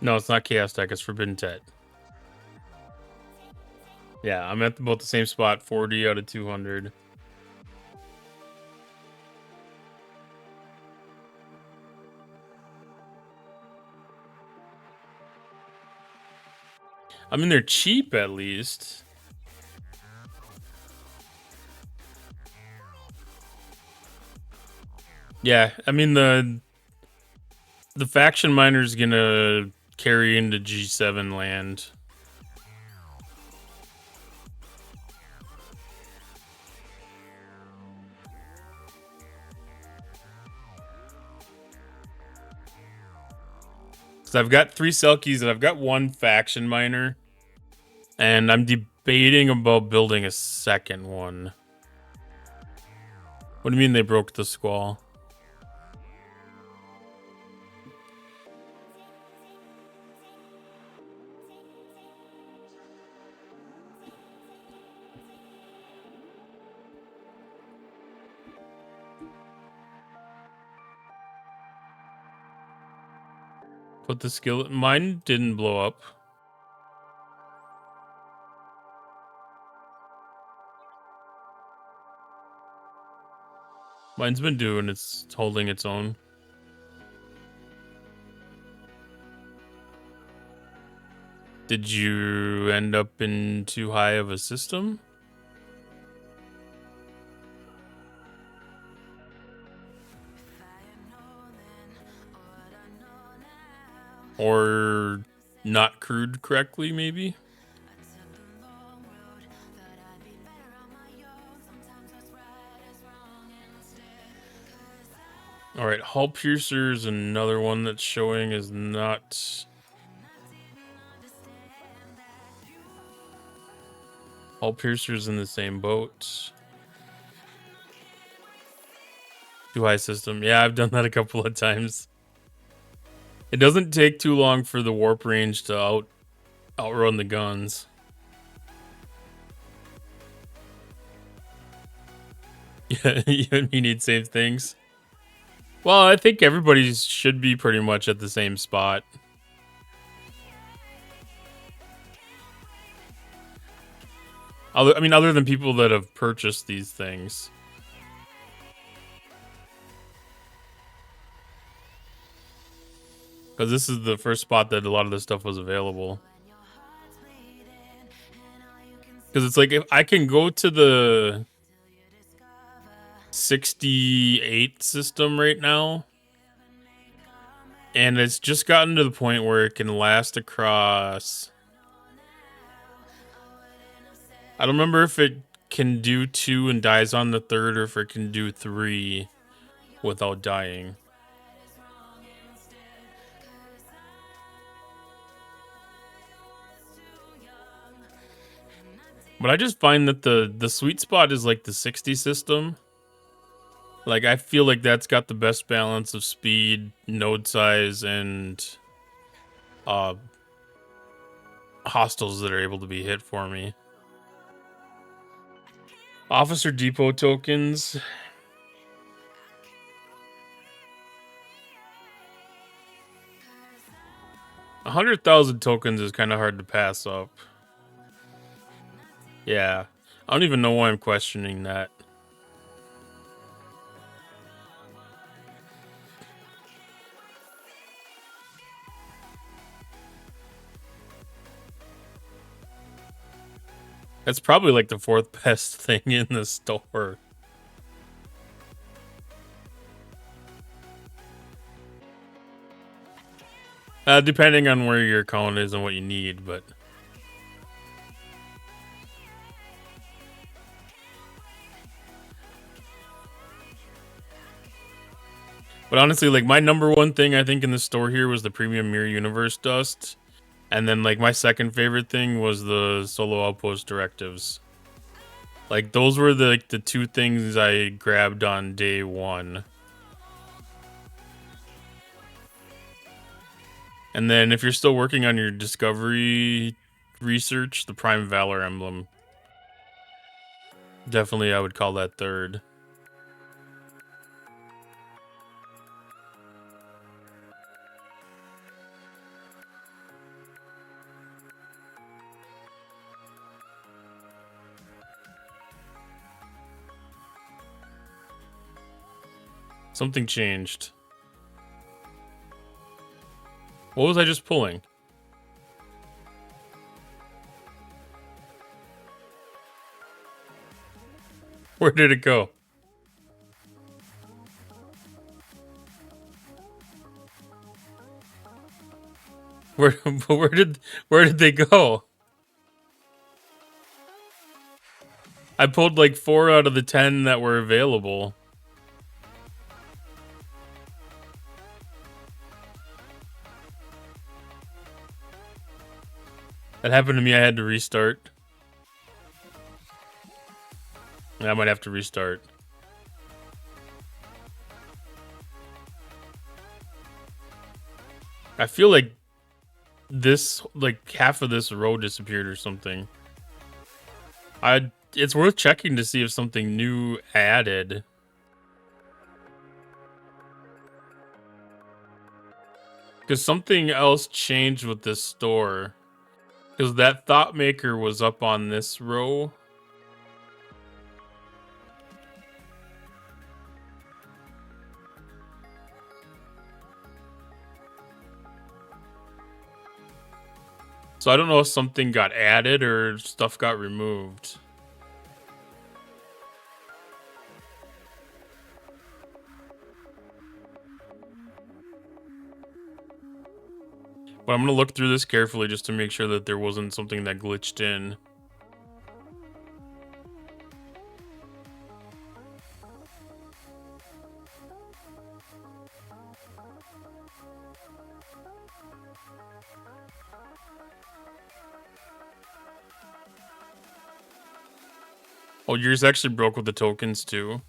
No, it's not Chaos Tech, it's Forbidden Tet. Yeah, I'm at about the same spot, 40 out of 200. I mean, they're cheap at least. Yeah, I mean the faction miner's gonna carry into G7 land. So I've got 3 Selkies and I've got 1 faction miner. And I'm debating about building a second one. What do you mean they broke the squall? Put the skill. Mine didn't blow up. Mine's been doing it's holding its own. Did you end up in too high of a system? Or not crewed correctly, maybe? Alright, Hull Piercer's another one that's showing is not... Hull Piercer's in the same boat. Too high system. Yeah, I've done that a couple of times. It doesn't take too long for the warp range to outrun the guns. Yeah, you and me need same things. Well, I think everybody should be pretty much at the same spot. Other than people that have purchased these things. Because this is the first spot that a lot of this stuff was available. Because it's like, if I can go to the 68 system right now, and it's just gotten to the point where it can last across... I don't remember if it can do 2 and dies on the 3rd, or if it can do 3 without dying. But I just find that the sweet spot is like the 60 system. Like, I feel like that's got the best balance of speed, node size, and hostiles that are able to be hit for me. Officer Depot tokens. 100,000 tokens is kind of hard to pass up. Yeah. I don't even know why I'm questioning that. That's probably like the 4th best thing in the store. Depending on where your account is and what you need, but But honestly, like my number one thing I think in the store here was the premium Mirror Universe dust. And then like my second favorite thing was the solo outpost directives. Like those were the two things I grabbed on day one. And then if you're still working on your discovery research, the Prime Valor emblem. Definitely I would call that third. Something changed. What was I just pulling? Where did it go? Where did they go? I pulled like 4 out of the 10 that were available. That happened to me. I had to restart. I might have to restart. I feel like this, like half of this row disappeared or something. It's worth checking to see if something new added. Because something else changed with this store. Because that Thought Maker was up on this row. So I don't know if something got added or stuff got removed. But I'm going to look through this carefully just to make sure that there wasn't something that glitched in. Oh, yours actually broke with the tokens too?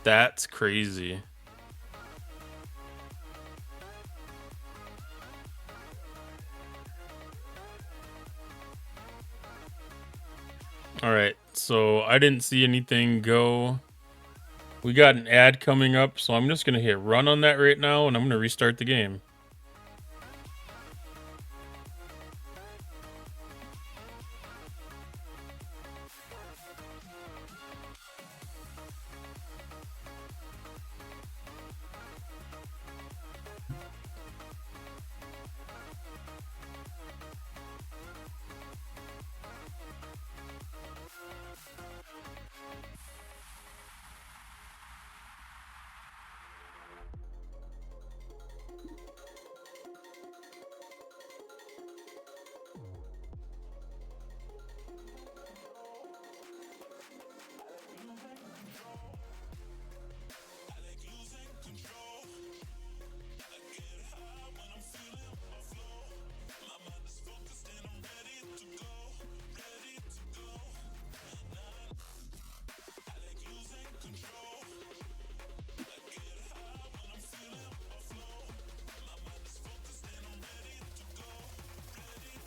That's crazy. Alright, so I didn't see anything go. We got an ad coming up, so I'm just going to hit run on that right now, and I'm going to restart the game.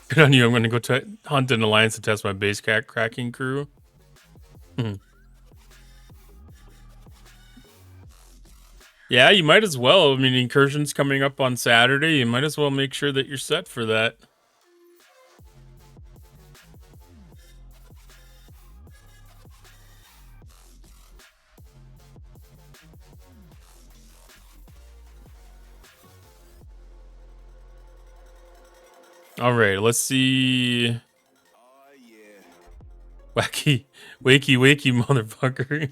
Good on you. I'm going to go hunt an alliance to test my base cracking crew. Yeah, you might as well. I mean, Incursion's coming up on Saturday. You might as well make sure that you're set for that. All right, let's see. Wacky, wakey, motherfucker.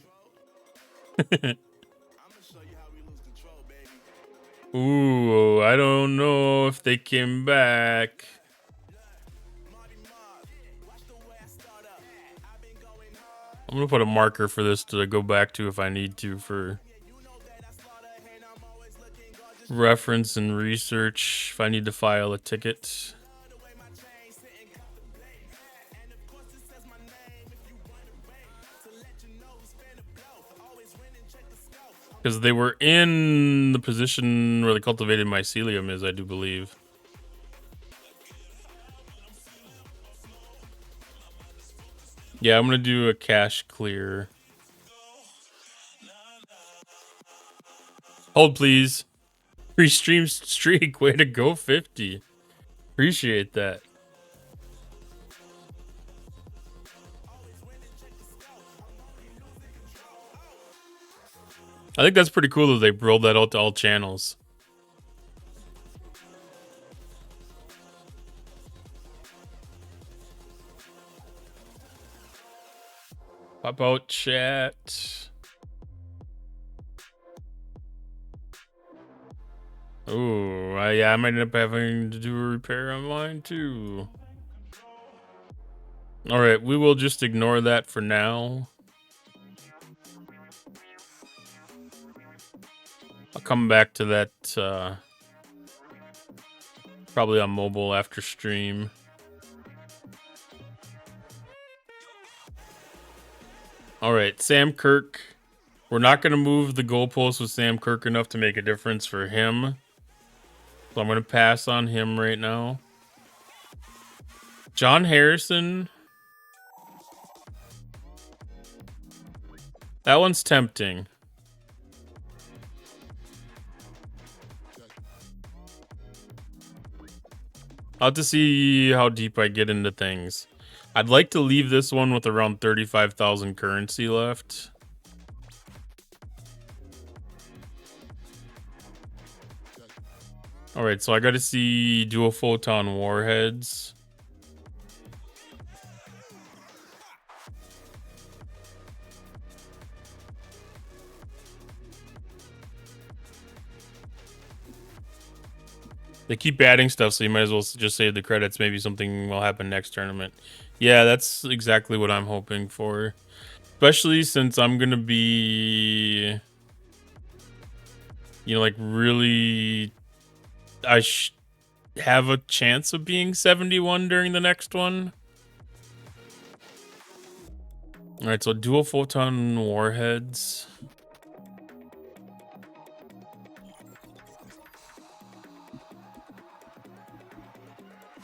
Ooh, I don't know if they came back. I'm gonna put a marker for this to go back to if I need to for reference and research if I need to file a ticket. Because they were in the position where the cultivated mycelium is, I do believe. Yeah, I'm gonna do a cache clear. Hold, please. Free stream streak. Way to go, 50. Appreciate that. I think that's pretty cool that they rolled that out to all channels. Pop out chat. Ooh, yeah, I might end up having to do a repair on mine too. All right, we will just ignore that for now. I'll come back to that probably on mobile after stream. All right, Sam Kirk. We're not going to move the goalpost with Sam Kirk enough to make a difference for him. So I'm going to pass on him right now. John Harrison. That one's tempting. I'll have to see how deep I get into things. I'd like to leave this one with around 35,000 currency left. All right, so I got to see dual photon warheads. They keep adding stuff, so you might as well just save the credits. Maybe something will happen next tournament. Yeah, that's exactly what I'm hoping for. Especially since I'm going to be, you know, like really, I have a chance of being 71 during the next one. All right, so dual photon warheads.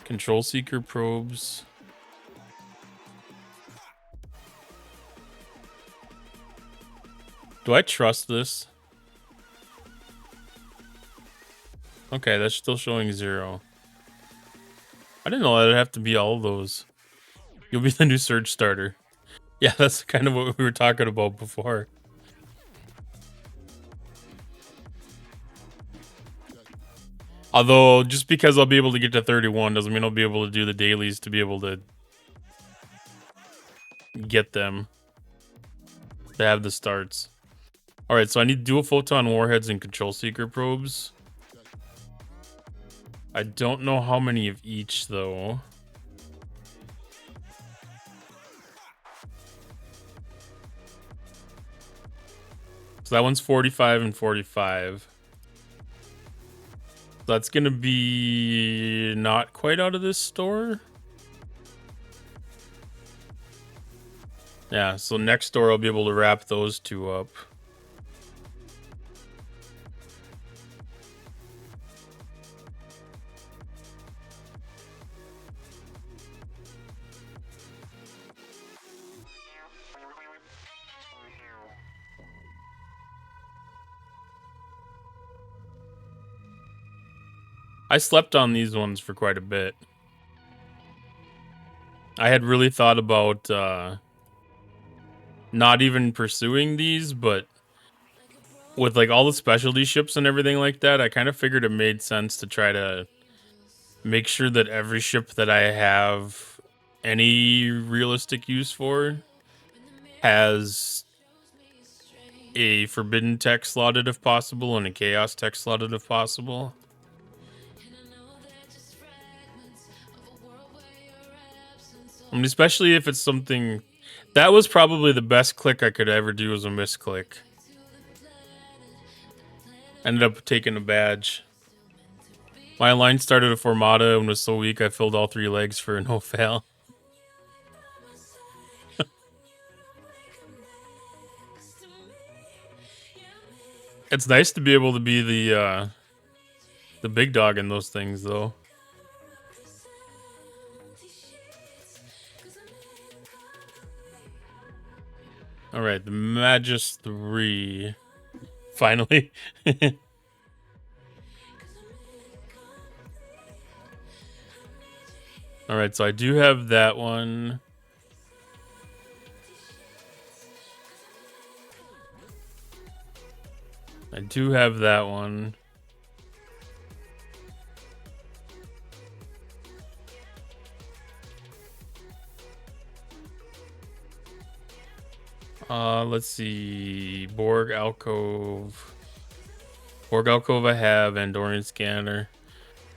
Control seeker probes. Do I trust this? Okay, that's still showing 0. I didn't know that'd have to be all of those. You'll be the new surge starter. Yeah, that's kind of what we were talking about before. Although, just because I'll be able to get to 31 doesn't mean I'll be able to do the dailies to be able to get them. To have the starts. Alright, so I need dual photon warheads and control seeker probes. I don't know how many of each, though. So that one's 45 and 45. That's gonna be not quite out of this store. Yeah, so next store I'll be able to wrap those two up. I slept on these ones for quite a bit. I had really thought about not even pursuing these, but with like all the specialty ships and everything like that, I kind of figured it made sense to try to make sure that every ship that I have any realistic use for has a forbidden tech slotted if possible and a chaos tech slotted if possible. I mean, especially if it's something that was probably the best click I could ever do as a misclick. Ended up taking a badge. My line started a Formata and was so weak I filled all 3 legs for a no fail. It's nice to be able to be the big dog in those things, though. All right, the Magus 3. Finally. All right, so I do have that one. I do have that one. Let's see. Borg Alcove. Borg Alcove I have, Andorian Scanner.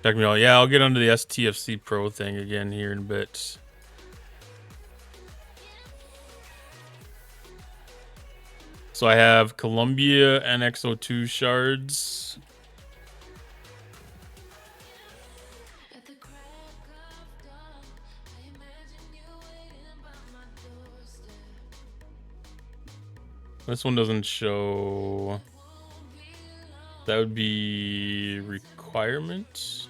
Check me out. Yeah, I'll get onto the STFC Pro thing again here in a bit. So I have Columbia NX02 shards. This one doesn't show. That would be requirement.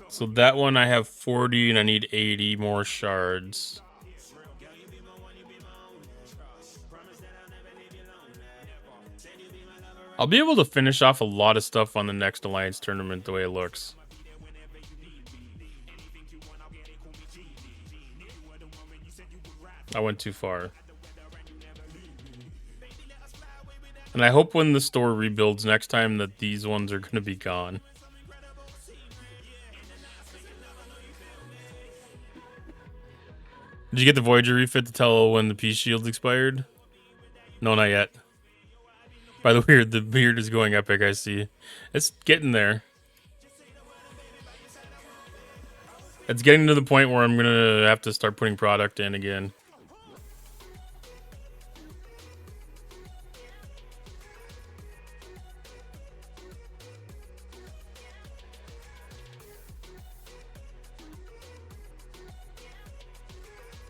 So that one I have 40 and I need 80 more shards. I'll be able to finish off a lot of stuff on the next Alliance tournament the way it looks. I went too far. And I hope when the store rebuilds next time that these ones are going to be gone. Did you get the Voyager refit to tell when the peace shields expired? No, not yet. By the beard is going epic, I see. It's getting there. It's getting to the point where I'm gonna have to start putting product in again.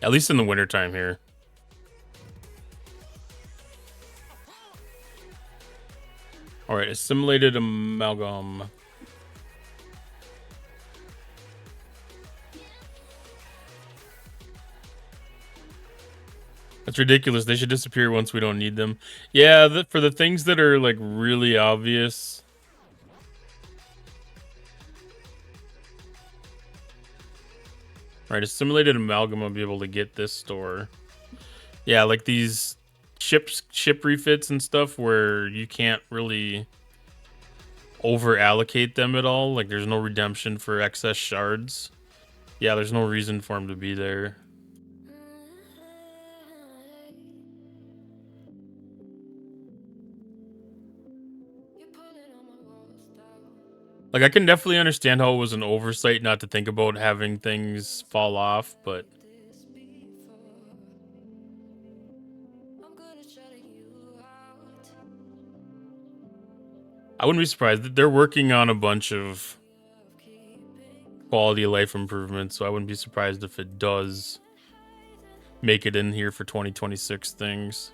At least in the wintertime here. Alright, assimilated amalgam. That's ridiculous. They should disappear once we don't need them. Yeah, for the things that are like really obvious. Alright, assimilated amalgam, I'll be able to get this store. Yeah, like these ship refits and stuff where you can't really over allocate them at all. Like there's no redemption for excess shards. Yeah, there's no reason for them to be there. Like I can definitely understand how it was an oversight not to think about having things fall off, but I wouldn't be surprised. They're working on a bunch of quality of life improvements, so I wouldn't be surprised if it does make it in here for 2026 things.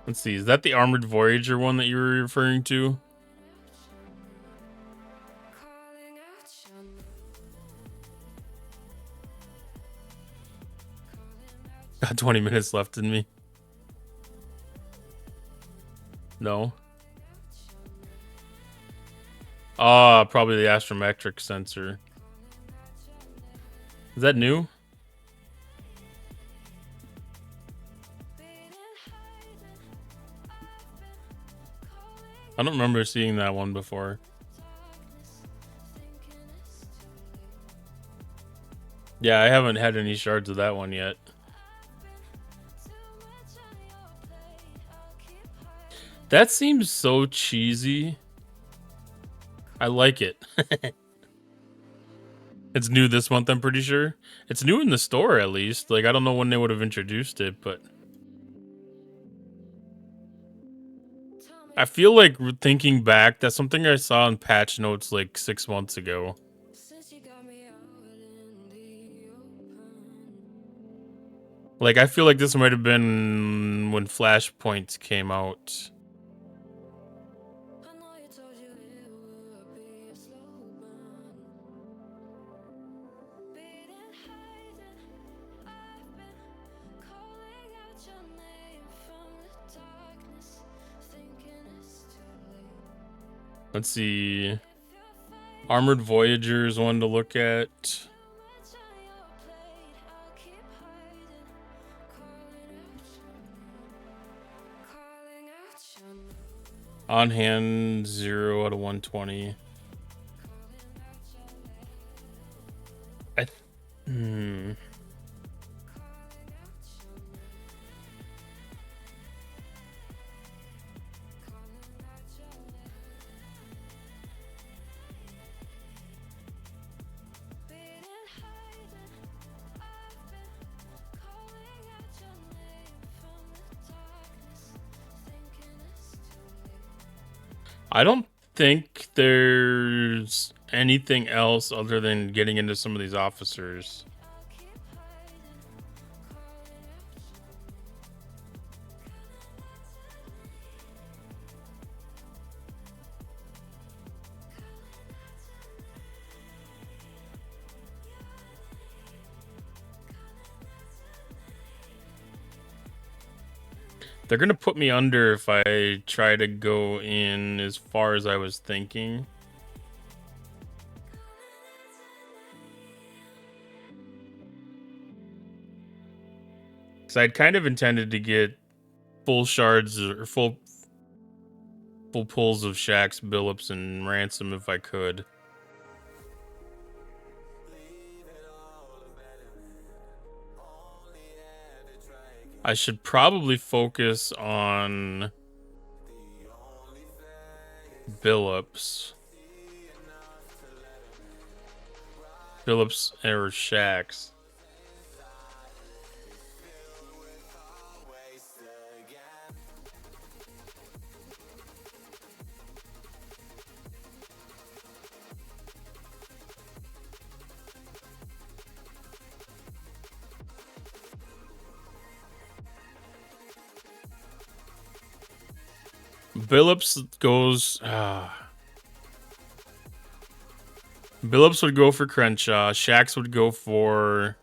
Let's see, is that the Armored Voyager one that you were referring to? Got 20 minutes left in me. No. Probably the astrometric sensor. Is that new? I don't remember seeing that one before. Yeah, I haven't had any shards of that one yet. That seems so cheesy. I like it. It's new this month, I'm pretty sure. It's new in the store, at least. Like, I don't know when they would have introduced it, but I feel like thinking back, that's something I saw in patch notes like 6 months ago. Like, I feel like this might have been when Flashpoint came out. Let's see. Armored Voyagers, one to look at. On hand, 0 out of 120. I don't think there's anything else other than getting into some of these officers. They're gonna put me under if I try to go in as far as I was thinking. Because I'd kind of intended to get full shards or full pulls of Shax, Billups, and Ransom if I could. I should probably focus on Billups. Billups or Shax. Billups goes. Billups would go for Crenshaw. Shax would go for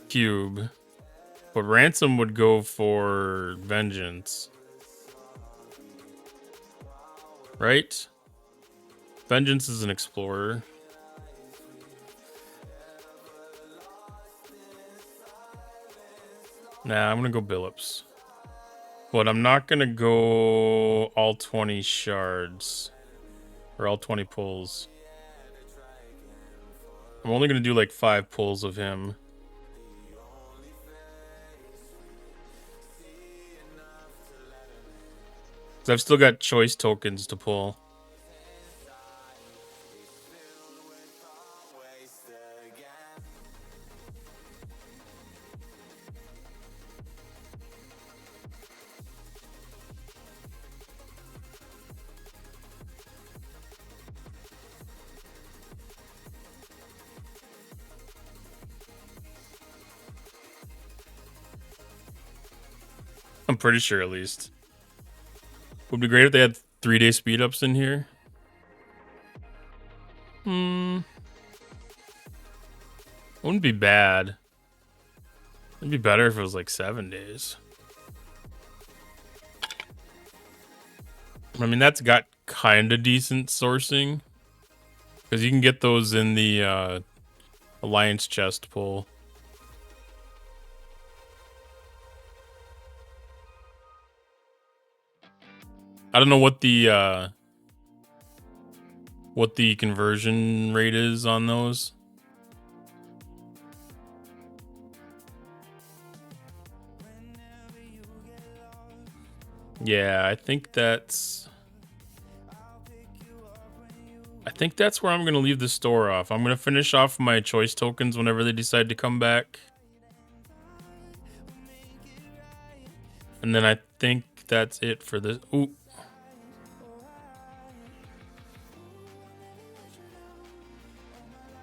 Cube. But Ransom would go for Vengeance. Right? Vengeance is an explorer. Nah, I'm gonna go Billups. But I'm not gonna go all 20 shards. Or all 20 pulls. I'm only gonna do like 5 pulls of him. Because I've still got choice tokens to pull. I'm pretty sure, at least. Would be great if they had 3-day speed ups in here. Wouldn't be bad. It'd be better if it was like 7 days. I mean, that's got kind of decent sourcing. Because you can get those in the Alliance chest pull. I don't know what the conversion rate is on those. Yeah, I think that's where I'm gonna leave the store off. I'm gonna finish off my choice tokens whenever they decide to come back. And then I think that's it for this. Ooh.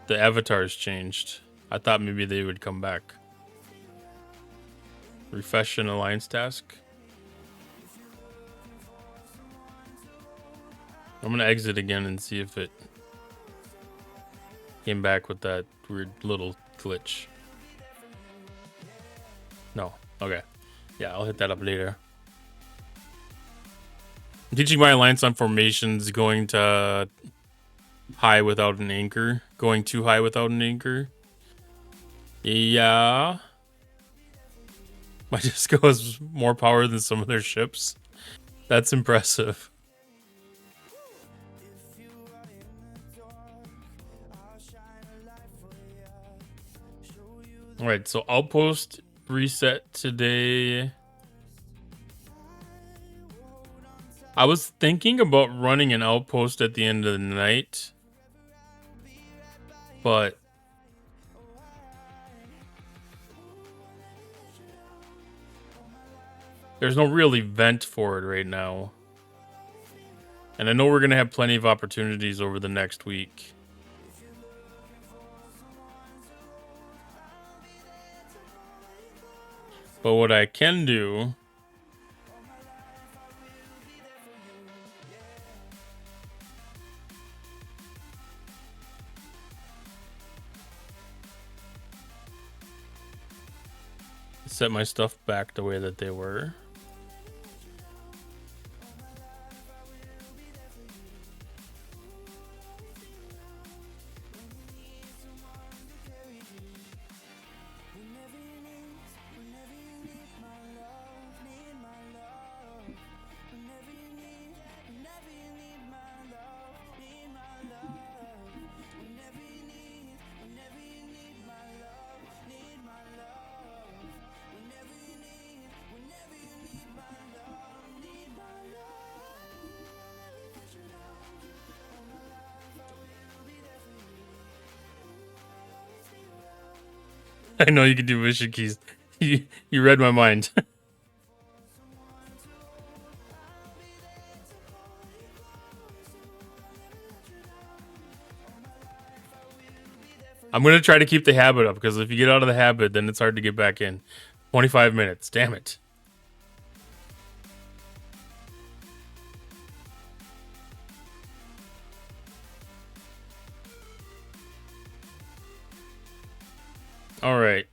The avatars changed. I thought maybe they would come back. Refresh an alliance task. I'm gonna exit again and see if it came back with that weird little glitch. No. Okay. Yeah, I'll hit that up later. I'm teaching my alliance on formations, going to high without an anchor. Going too high without an anchor. Yeah. My disco has more power than some of their ships. That's impressive. Alright, so outpost reset today. I was thinking about running an outpost at the end of the night, but there's no real event for it right now. And I know we're going to have plenty of opportunities over the next week. But what I can do is set my stuff back the way that they were. I know you can do mission keys. You read my mind. I'm going to try to keep the habit up, because if you get out of the habit, then it's hard to get back in. 25 minutes. Damn it. All right.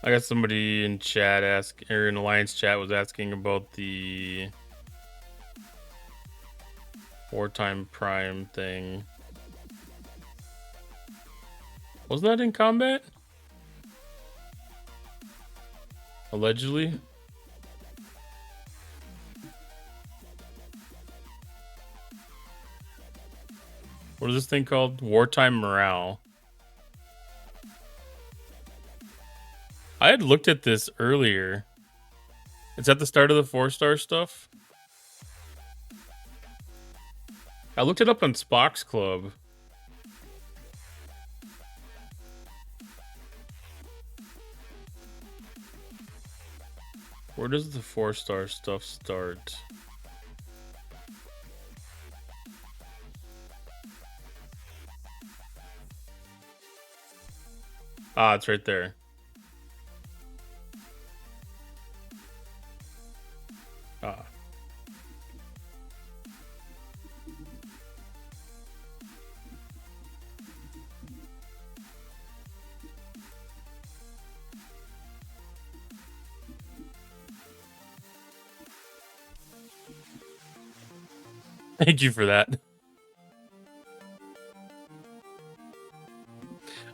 I got somebody in chat in Alliance chat was asking about the wartime prime thing. Wasn't that in combat? Allegedly? What is this thing called? Wartime morale. I had looked at this earlier. It's at the start of the 4-star stuff. I looked it up on Spock's Club. Where does the 4-star stuff start? Ah, it's right there. Thank you for that.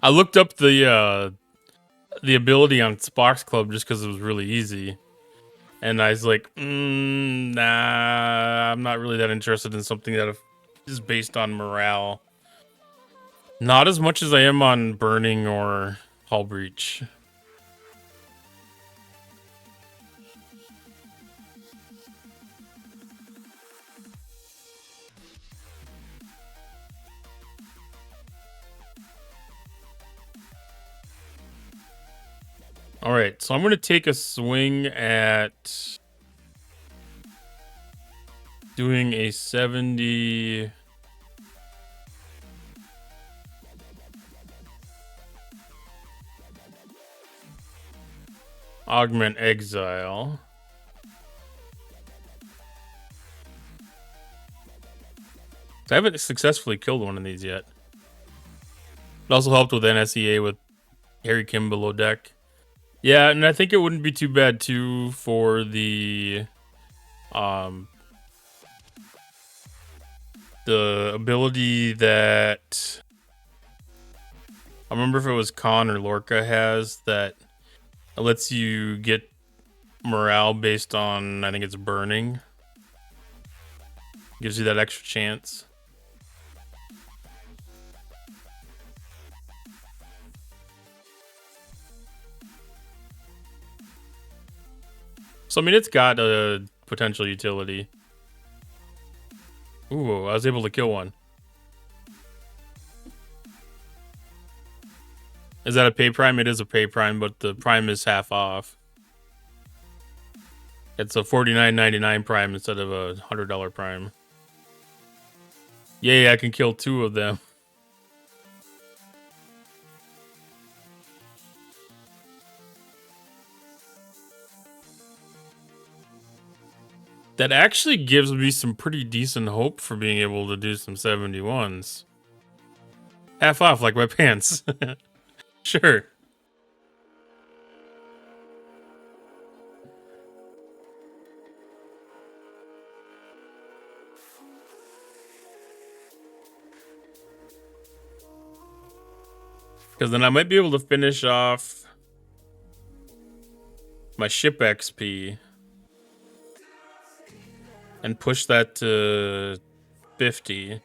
I looked up the ability on Sparks Club just because it was really easy. And I was like, nah, I'm not really that interested in something that is based on morale. Not as much as I am on Burning or Hull Breach. All right, so I'm going to take a swing at doing a 70... Augment Exile. I haven't successfully killed one of these yet. It also helped with NSEA with Harry Kim below deck. Yeah, and I think it wouldn't be too bad too for the ability that I remember if it was Khan or Lorca has that lets you get morale based on, I think it's burning. Gives you that extra chance. So I mean, it's got a potential utility. Ooh, I was able to kill one. Is that a pay prime? It is a pay prime, but the prime is half off. It's a $49.99 prime instead of a $100 prime. Yay, I can kill 2 of them. That actually gives me some pretty decent hope for being able to do some 71s. Half off like my pants. Sure. Because then I might be able to finish off my ship XP and push that to 50.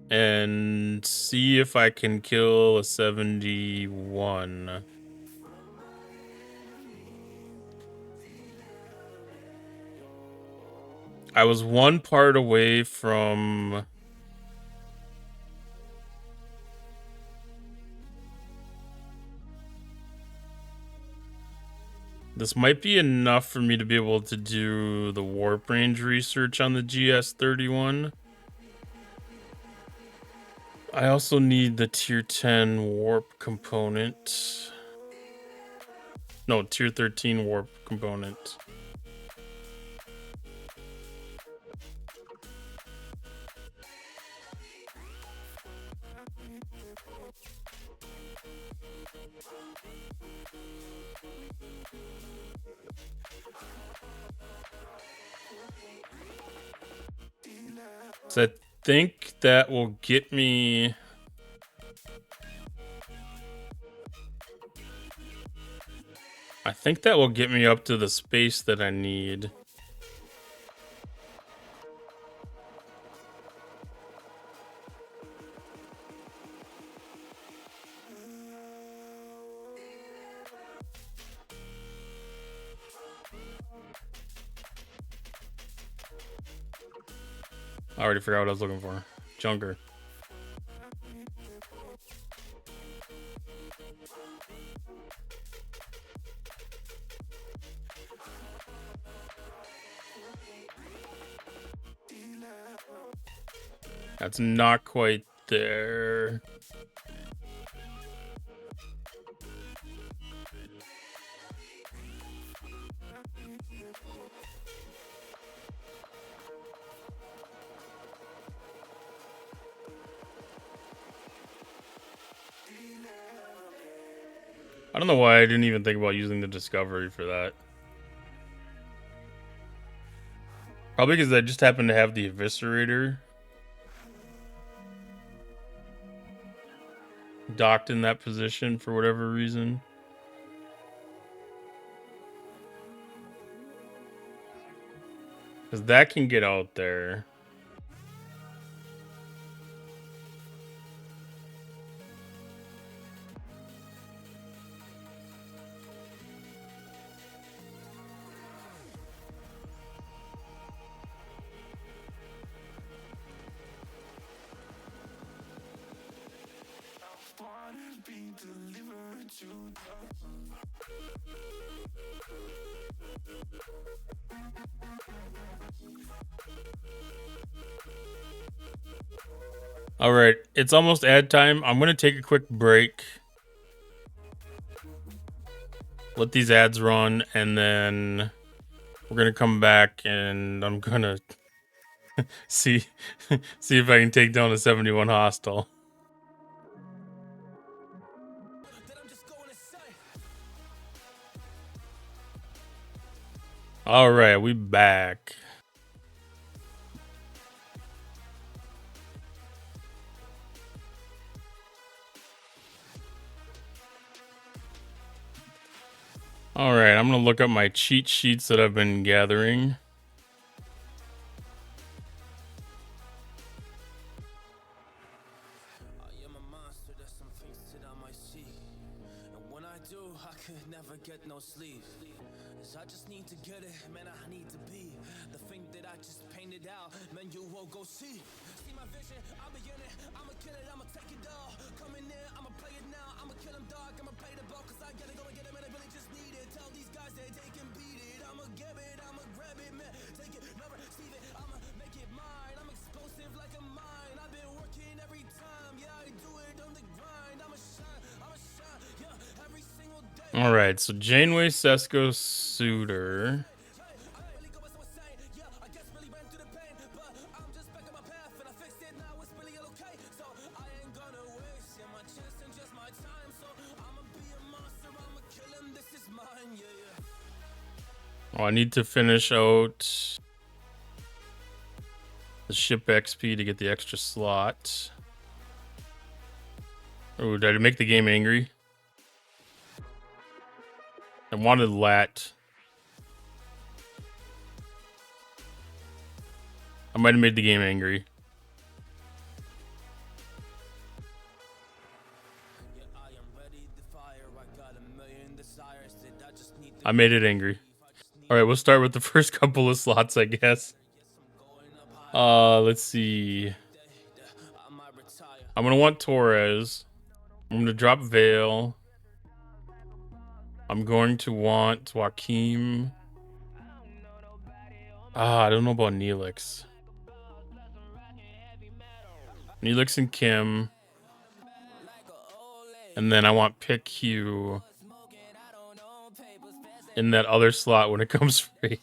And see if I can kill a 71. I was one part away from... This might be enough for me to be able to do the warp range research on the GS31. I also need the tier 10 warp component. No, tier 13 warp component. So I think that will get me... I think that will get me up to the space that I need. I already forgot what I was looking for. Junker. That's not quite there. I don't know why I didn't even think about using the discovery for that. Probably because I just happen to have the Eviscerator docked in that position for whatever reason. Because that can get out there. All right, it's almost ad time. I'm going to take a quick break. Let these ads run, and then we're going to come back, and I'm going to see if I can take down a 71 hostile. All right, we back. All right, I'm going to look up my cheat sheets that I've been gathering. All right, so Janeway, Sesko, Suitor. Oh, I need to finish out the ship XP to get the extra slot. Oh, did I make the game angry? I wanted lat. I might have made the game angry. I made it angry. All right, we'll start with the first couple of slots, I guess. Let's see. I'm gonna want Torres. I'm gonna drop Vale. I'm going to want Joaquim. I don't know about Neelix. Neelix and Kim. And then I want Pick Q in that other slot when it comes free.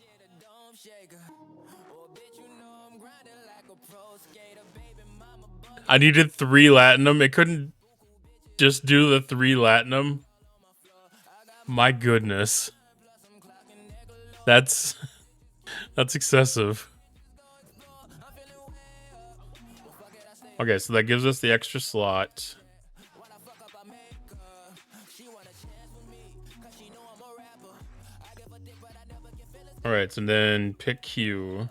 I needed 3 Latinum. It couldn't just do the 3 Latinum. My goodness. That's excessive. Okay, so that gives us the extra slot. All right, so then pick Q.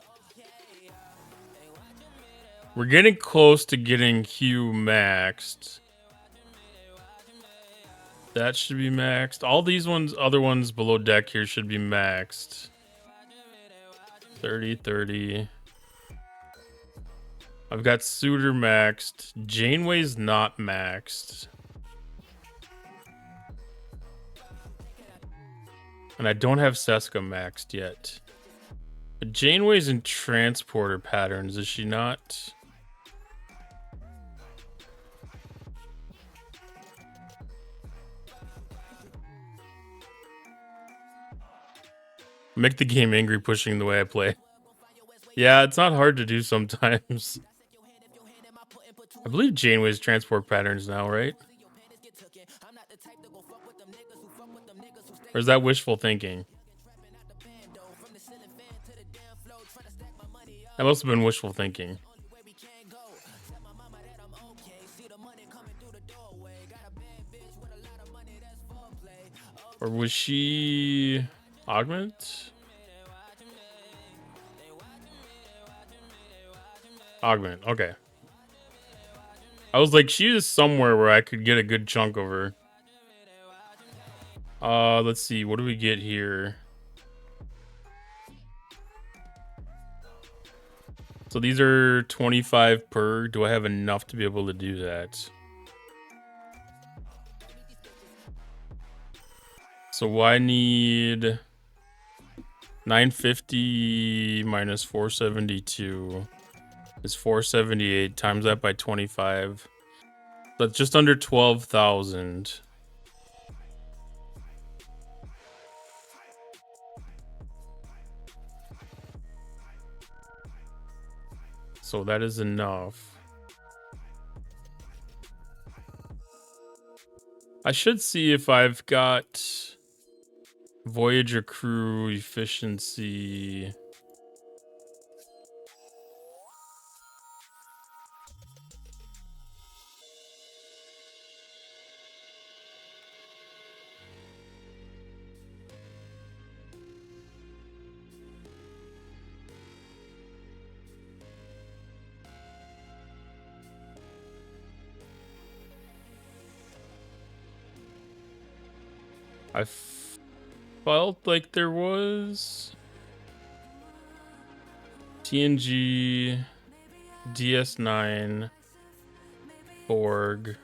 We're getting close to getting Q maxed. That should be maxed. All these ones, other ones below deck here should be maxed. 30, 30. I've got Suitor maxed. Janeway's not maxed. And I don't have Seska maxed yet. But Janeway's in transporter patterns, is she not? Make the game angry pushing the way I play. Yeah, it's not hard to do sometimes. I believe Janeway's transport patterns now, right? Or is that wishful thinking? That must have been wishful thinking. Or was she augment? Augment, okay. I was like, she is somewhere where I could get a good chunk of her. Let's see, what do we get here? So these are 25 per. Do I have enough to be able to do that? So I need 950 minus 472 is 478. Times that by 25. That's just under 12,000. So that is enough. I should see if I've got Voyager crew efficiency. I felt like there was TNG, DS9, Borg.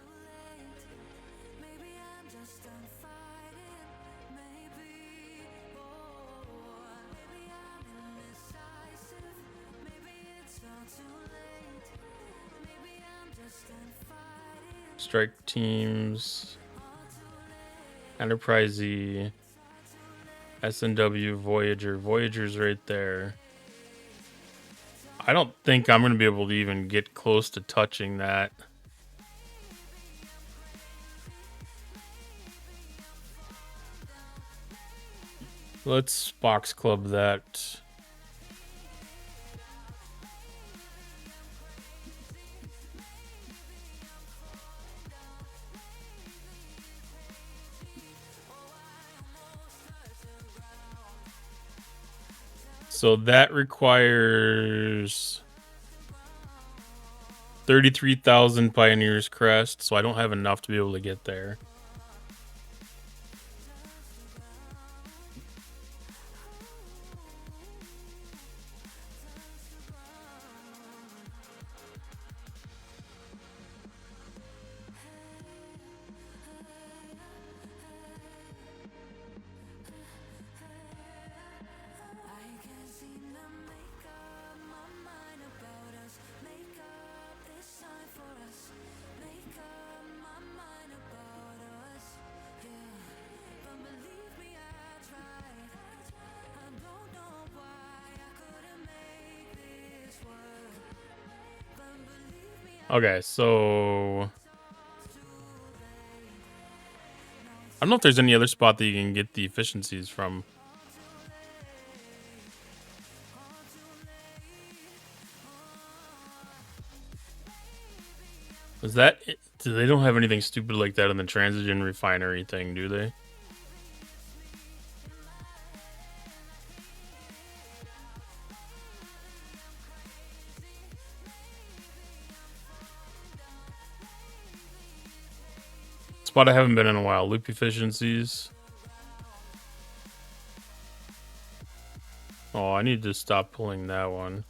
Strike teams, Enterprise E, SNW, Voyager. Voyager's right there. I don't think I'm going to be able to even get close to touching that. Let's box club that. So that requires 33,000 Pioneer's Crest, so I don't have enough to be able to get there. Okay, so I don't know if there's any other spot that you can get the efficiencies from. Is that it? They don't have anything stupid like that in the Transigen refinery thing, do they? Spot I haven't been in a while. Loop efficiencies. Oh, I need to stop pulling that one.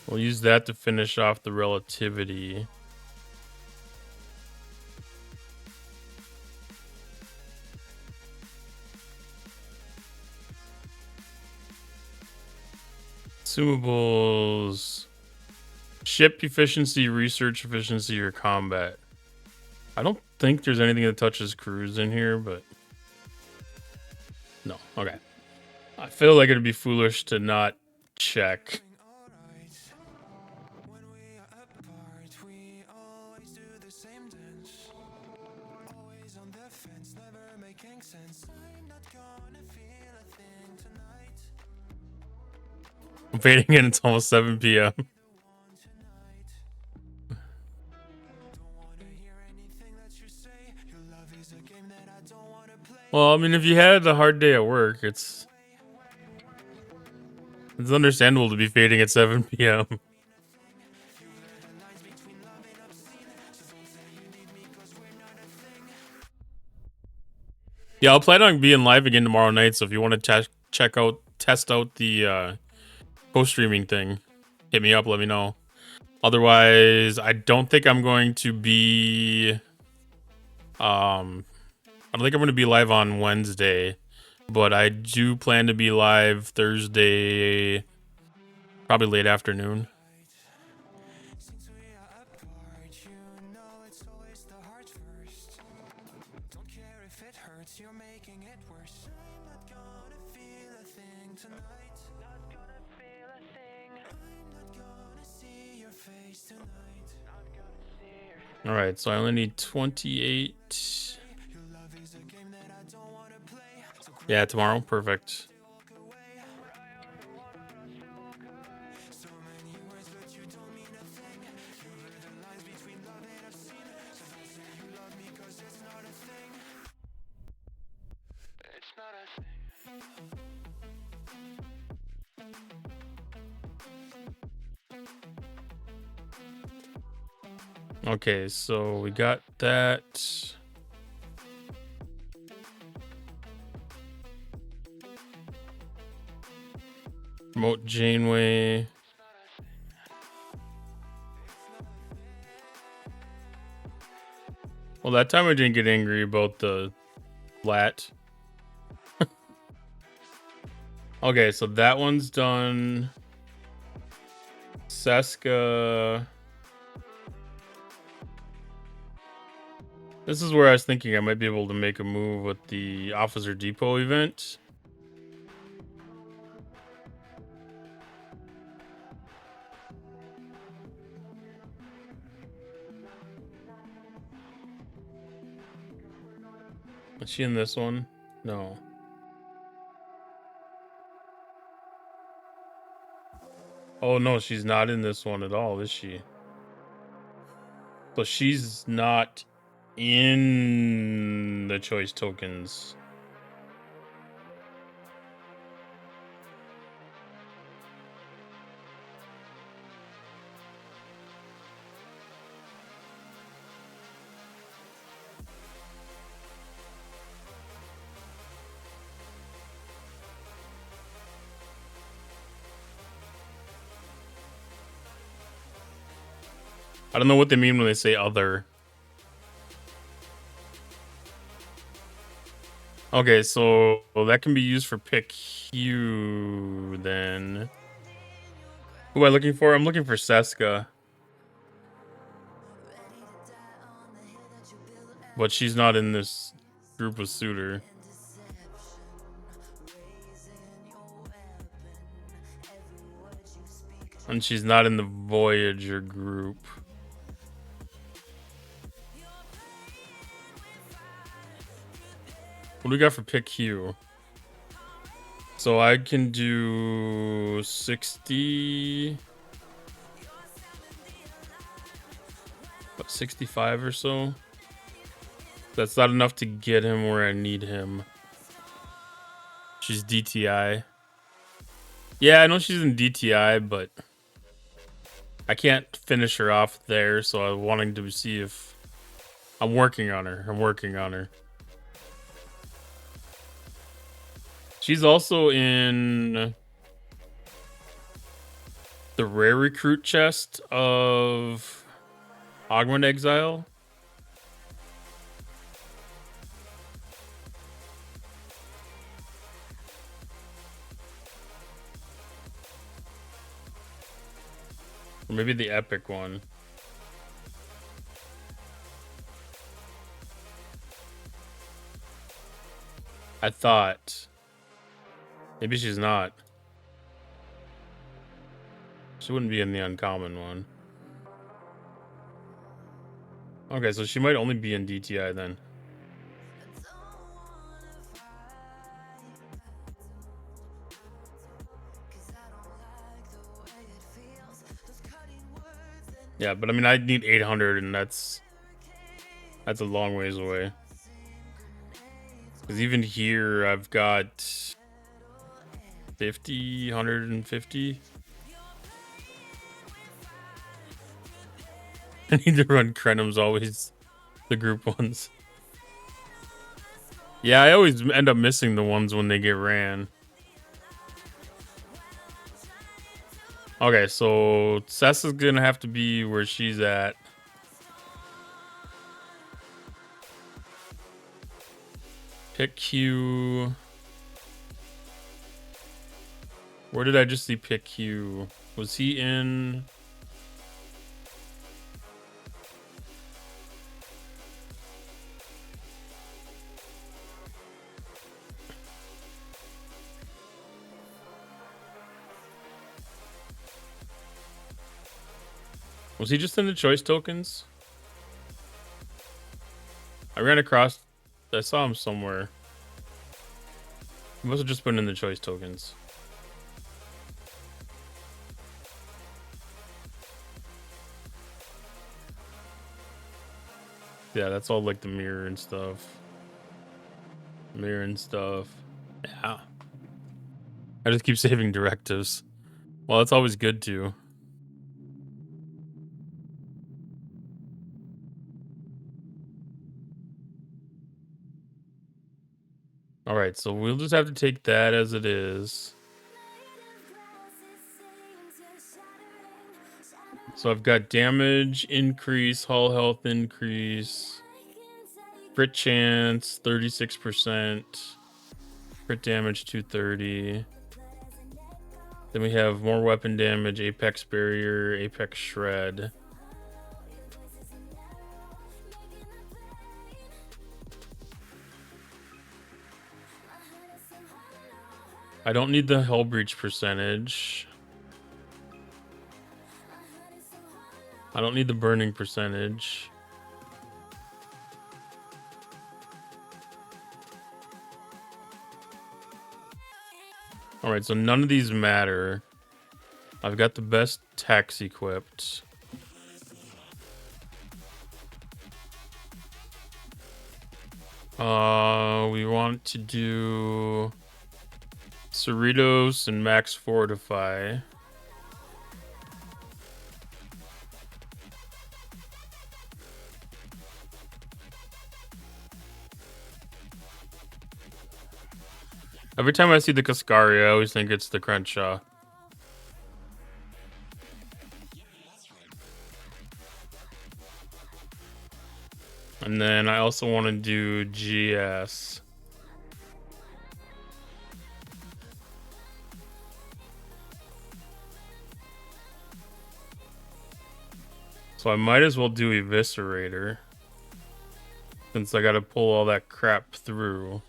We'll use that to finish off the relativity. Consumables. Ship efficiency, research efficiency, or combat. I don't think there's anything that touches crews in here, but... No, okay. I feel like it'd be foolish to not check. same dance. Always on the fence, never making sense. I'm not gonna feel a thing tonight. I'm fading in. It's almost 7 p.m. The one tonight. Don't wanna hear anything that you say. Your love is a game that I don't wanna play. Well, I mean, if you had a hard day at work, it's understandable to be fading at 7 p.m. Yeah, I'll plan on being live again tomorrow night. So if you want to test out the post-streaming thing, hit me up. Let me know. Otherwise, I don't think I'm going to be. I don't think I'm going to be live on Wednesday, but I do plan to be live Thursday, probably late afternoon. Since we are apart, you know it's always the heart first. Don't care if it hurts, you're making it worse. I'm not gonna feel a thing tonight. Not gonna feel a thing. I'm not gonna see your face tonight. Not gonna see your face. All right, so I only need 28. Your love is a game that I don't wanna play. So Yeah, tomorrow, perfect. walk away. So many words, but you don't mean a thing. You blur the lines between love and obscene. So don't say you love me, cause it's not a thing. It's not a thing. Okay, so we got that. Promote Janeway. Well, that time I didn't get angry about the lat. Okay, so that one's done. Seska. This is where I was thinking I might be able to make a move with the Officer Depot event. Is she in this one? No. Oh no, she's not in this one at all, is she? So she's not in the choice tokens. I don't know what they mean when they say other. Okay, so that can be used for pick Q then. Who am I looking for? I'm looking for Seska. But she's not in this group of suitor. And she's not in the Voyager group. What do we got for pick Q? So I can do 60... What, 65 or so? That's not enough to get him where I need him. She's DTI. Yeah, I know she's in DTI, but I can't finish her off there, so I'm wanting to see if... I'm working on her. She's also in the rare recruit chest of Augment Exile. Or maybe the epic one. I thought. Maybe she's not. She wouldn't be in the uncommon one. Okay, so she might only be in DTI then. Yeah, but I mean, I need 800, and that's a long ways away. Because even here, I've got 50, 150. I need to run Krenum's always the group ones. Yeah, I always end up missing the ones when they get ran. Okay, so Sess is gonna have to be where she's at. Pick Q. Where did I just see Pick Q? Was he in? Was he just in the choice tokens? I ran across. I saw him somewhere. He must have just been in the choice tokens. Yeah, that's all like the mirror and stuff. Mirror and stuff. Yeah. I just keep saving directives. Well, that's always good too. All right, so we'll just have to take that as it is. So I've got damage increase, hull health increase, crit chance 36%, crit damage 230. Then we have more weapon damage, apex barrier, apex shred. I don't need the hull breach percentage. I don't need the burning percentage. All right, so none of these matter. I've got the best techs equipped. We want to do Cerritos and Max Fortify. Every time I see the Cascaria, I always think it's the Crenshaw. And then I also want to do GS. So I might as well do Eviscerator, since I gotta pull all that crap through.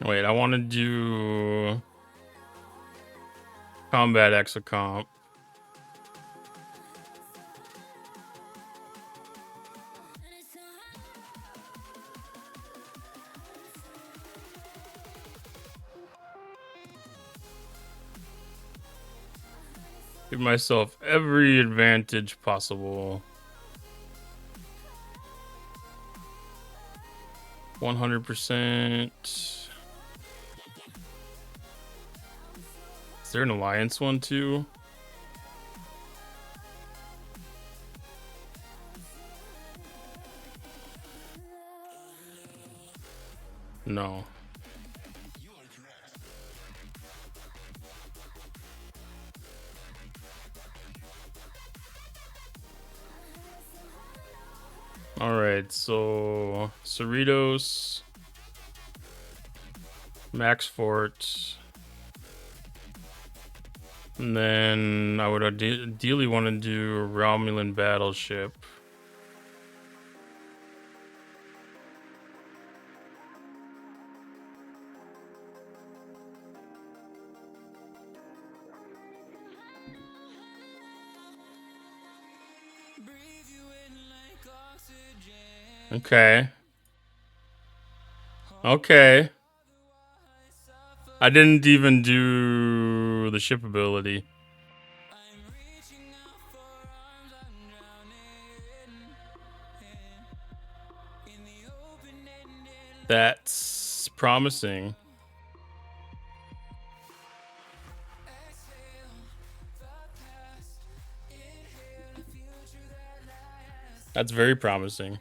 Wait, I want to do Combat Exocomp. Give myself every advantage possible. 100%. Is there an alliance one too? No. All right, so Cerritos, Max Fort, and then I would ideally want to do a Romulan battleship. Okay. Okay. I didn't even do the ship ability. That's promising. That's very promising.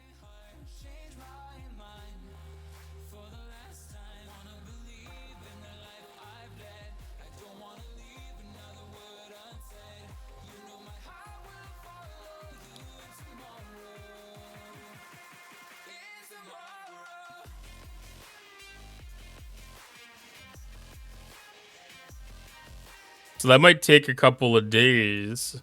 So that might take a couple of days.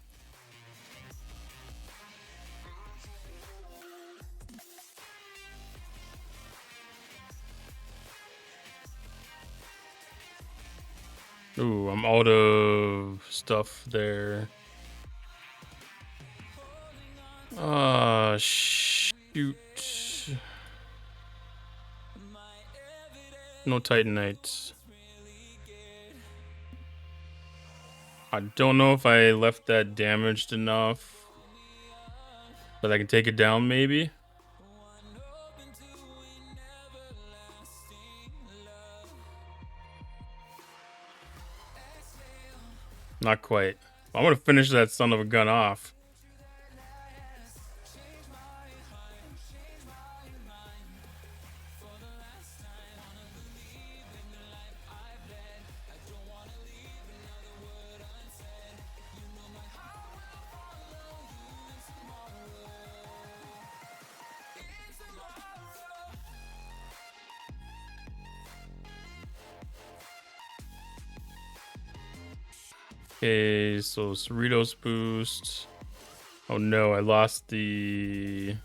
Ooh, I'm out of stuff there. Shoot. No Titanites. I don't know if I left that damaged enough that I can take it down, maybe. Not quite. I'm gonna finish that son of a gun off. Okay, so Cerritos boost. Oh no, I lost the...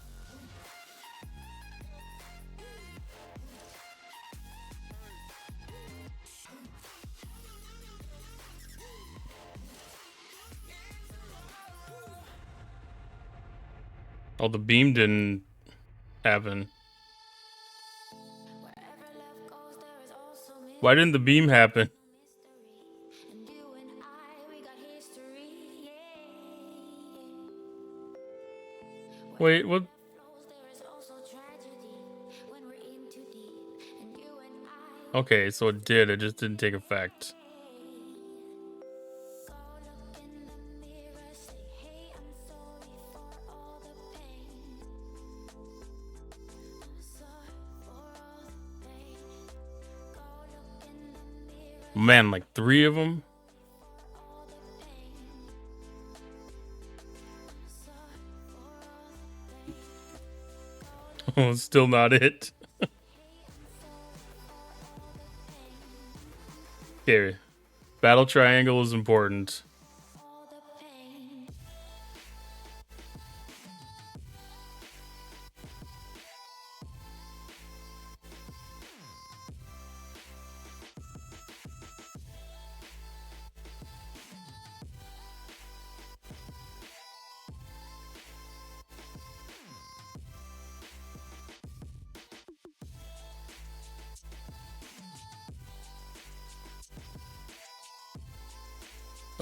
Oh, the beam didn't happen. Why didn't the beam happen? Wait, what? Okay, so it did. It just didn't take effect. Man, like 3 of them? Oh, still not it. Okay, battle triangle is important.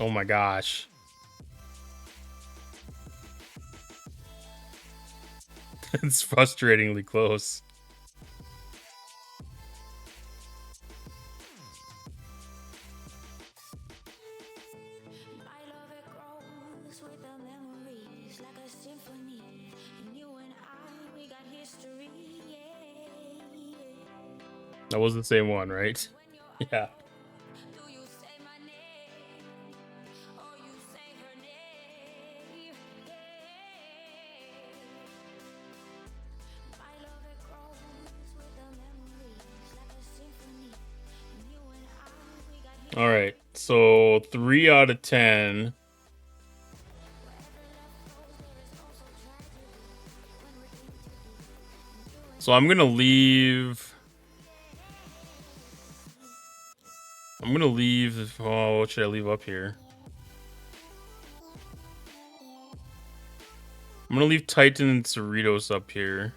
Oh my gosh. It's frustratingly close. That was the same one, right? Yeah. All right, so 3 out of 10. So I'm gonna leave. Oh, what should I leave up here? I'm gonna leave Titan and Cerritos up here.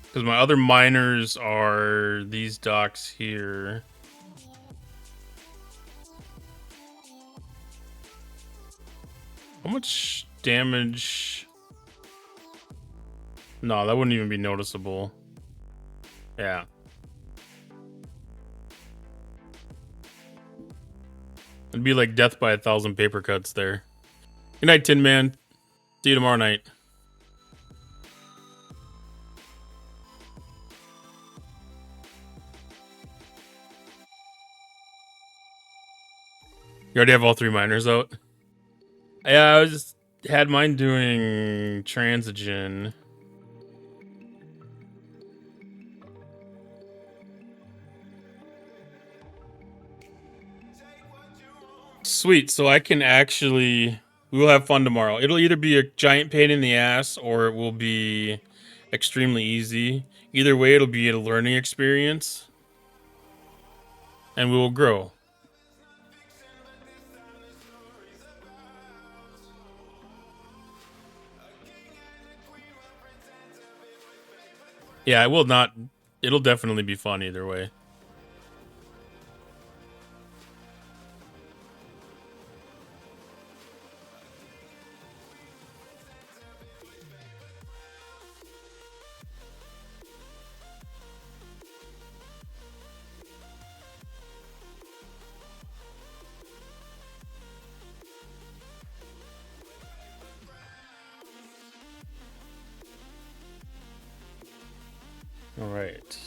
Because my other miners are these docks here. How much damage? No, that wouldn't even be noticeable. Yeah. It'd be like death by 1,000 paper cuts there. Good night, Tin Man. See you tomorrow night. You already have all 3 miners out? Yeah, I just had mine doing Transigen. Sweet, so I can actually... We will have fun tomorrow. It'll either be a giant pain in the ass or it will be extremely easy. Either way, it'll be a learning experience. And we will grow. Yeah, it will not... It'll definitely be fun either way. All right.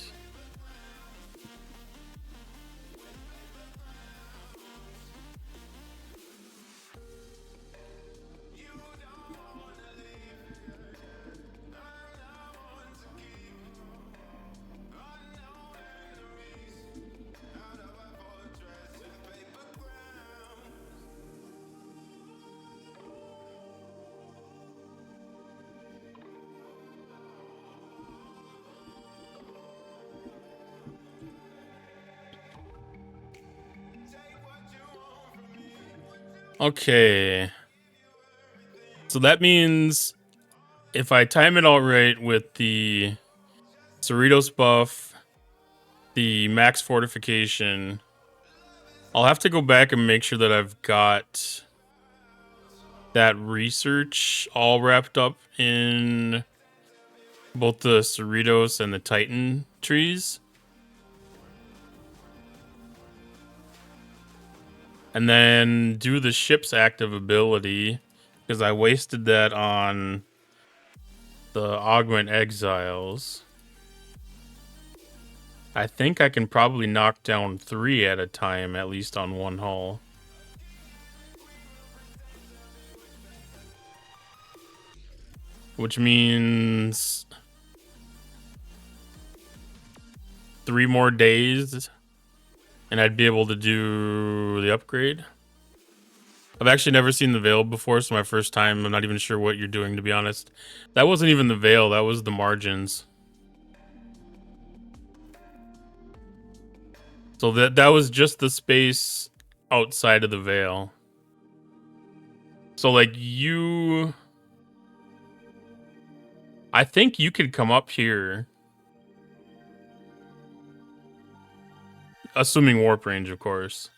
Okay. So that means if I time it all right with the Cerritos buff, the max fortification, I'll have to go back and make sure that I've got that research all wrapped up in both the Cerritos and the Titan trees. And then do the ship's active ability, because I wasted that on the Augment Exiles. I think I can probably knock down 3 at a time, at least on one hull. Which means 3 more days and I'd be able to do the upgrade. I've actually never seen the Veil before, so my first time. I'm not even sure what you're doing, to be honest. That wasn't even the Veil, that was the margins. So that was just the space outside of the Veil. So like you... I think you could come up here. Assuming warp range, of course.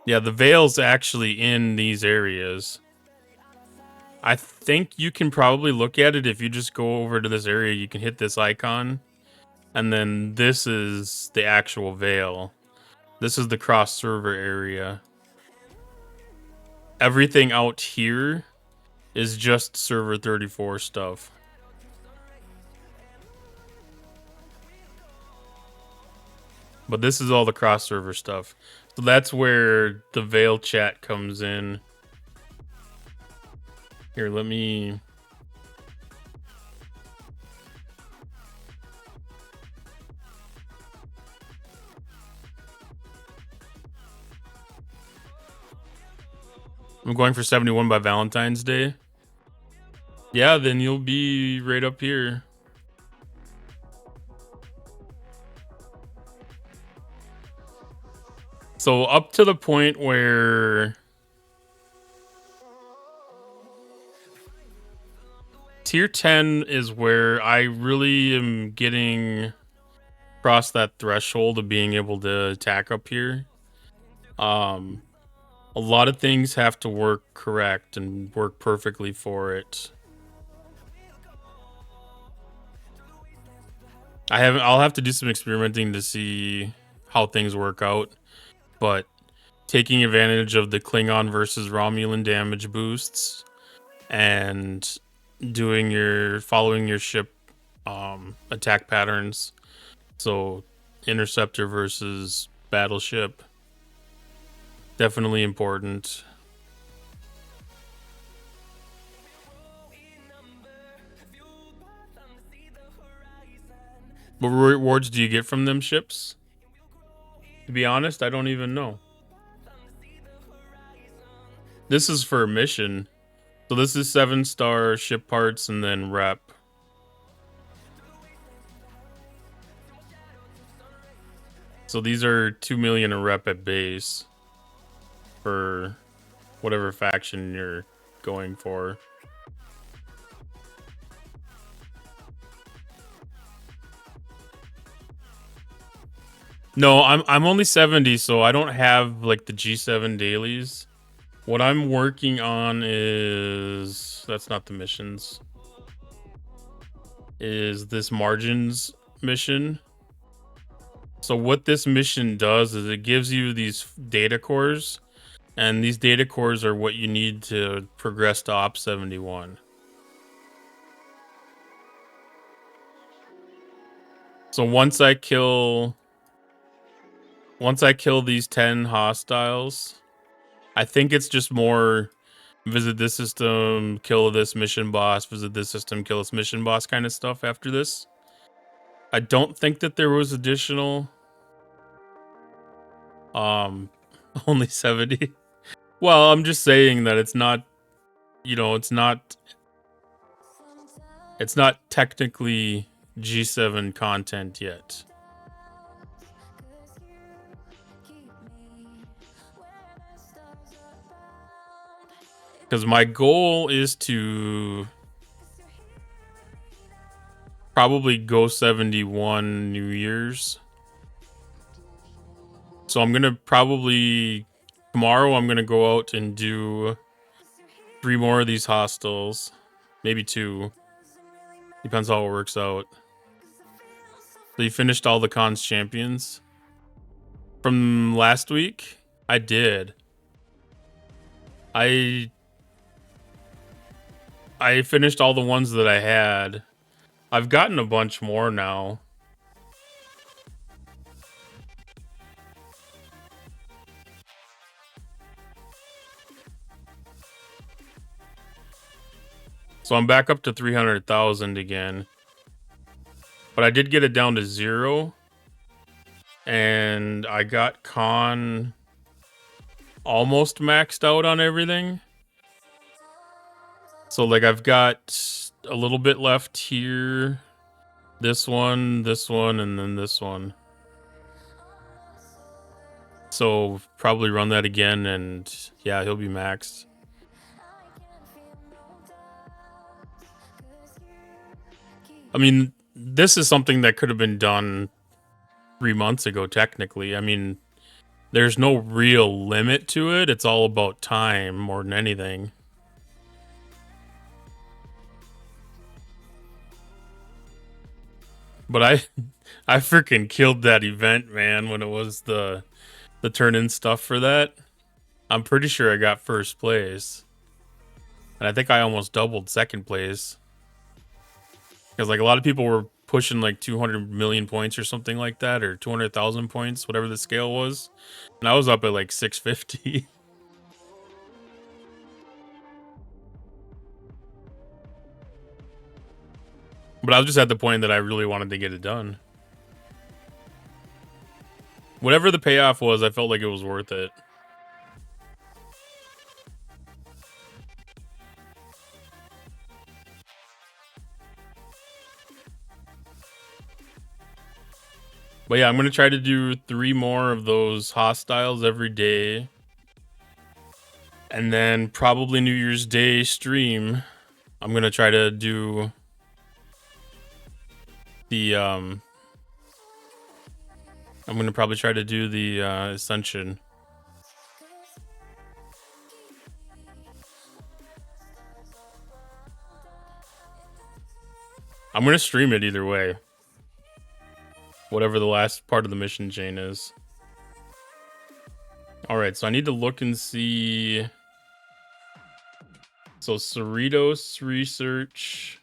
Yeah, the Veil's actually in these areas. I think you can probably look at it if you just go over to this area. You can hit this icon. And then this is the actual Veil. This is the cross server area. Everything out here is just server 34 stuff. But this is all the cross server stuff. So that's where the Veil chat comes in. Here, let me... I'm going for 71 by Valentine's Day. Yeah, then you'll be right up here. So up to the point where tier 10 is where I really am getting across that threshold of being able to attack up here. A lot of things have to work correct and work perfectly for it. I'll have to do some experimenting to see how things work out, but taking advantage of the Klingon versus Romulan damage boosts and following your ship attack patterns. So interceptor versus battleship, definitely important. What rewards do you get from them ships? To be honest, I don't even know. This is for a mission. So this is 7-star ship parts and then rep. So these are 2 million a rep at base for whatever faction you're going for. No, I'm only 70, so I don't have like the G7 dailies. What I'm working on is, that's not the missions, is this margins mission. So what this mission does is it gives you these data cores, and these data cores are what you need to progress to Op 71. So once I kill these 10 hostiles, I think it's just more visit this system, kill this mission boss, visit this system, kill this mission boss kind of stuff after this. I don't think that there was additional only 70. Well, I'm just saying that it's not, you know, it's not technically G7 content yet. Because my goal is to probably go 71 New Year's. So I'm going to probably, tomorrow I'm going to go out and do 3 more of these hostels. Maybe 2. Depends how it works out. So you finished all the cons champions? From last week? I did. I finished all the ones that I had. I've gotten a bunch more now. So I'm back up to 300,000 again. But I did get it down to 0. And I got con almost maxed out on everything. So like I've got a little bit left here. This one, and then this one. So probably run that again, and yeah, he'll be maxed. I mean, this is something that could have been done 3 months ago, technically. I mean, there's no real limit to it. It's all about time more than anything. But I freaking killed that event, man, when it was the turn-in stuff for that. I'm pretty sure I got first place. And I think I almost doubled second place. Because like a lot of people were pushing like 200 million points or something like that, or 200,000 points, whatever the scale was. And I was up at like 650. But I was just at the point that I really wanted to get it done. Whatever the payoff was, I felt like it was worth it. But yeah, I'm going to try to do 3 more of those hostiles every day. And then probably New Year's Day stream, I'm going to try to do the I'm going to probably try to do the Ascension. I'm going to stream it either way. Whatever the last part of the mission chain is. Alright, so I need to look and see. So Cerritos research.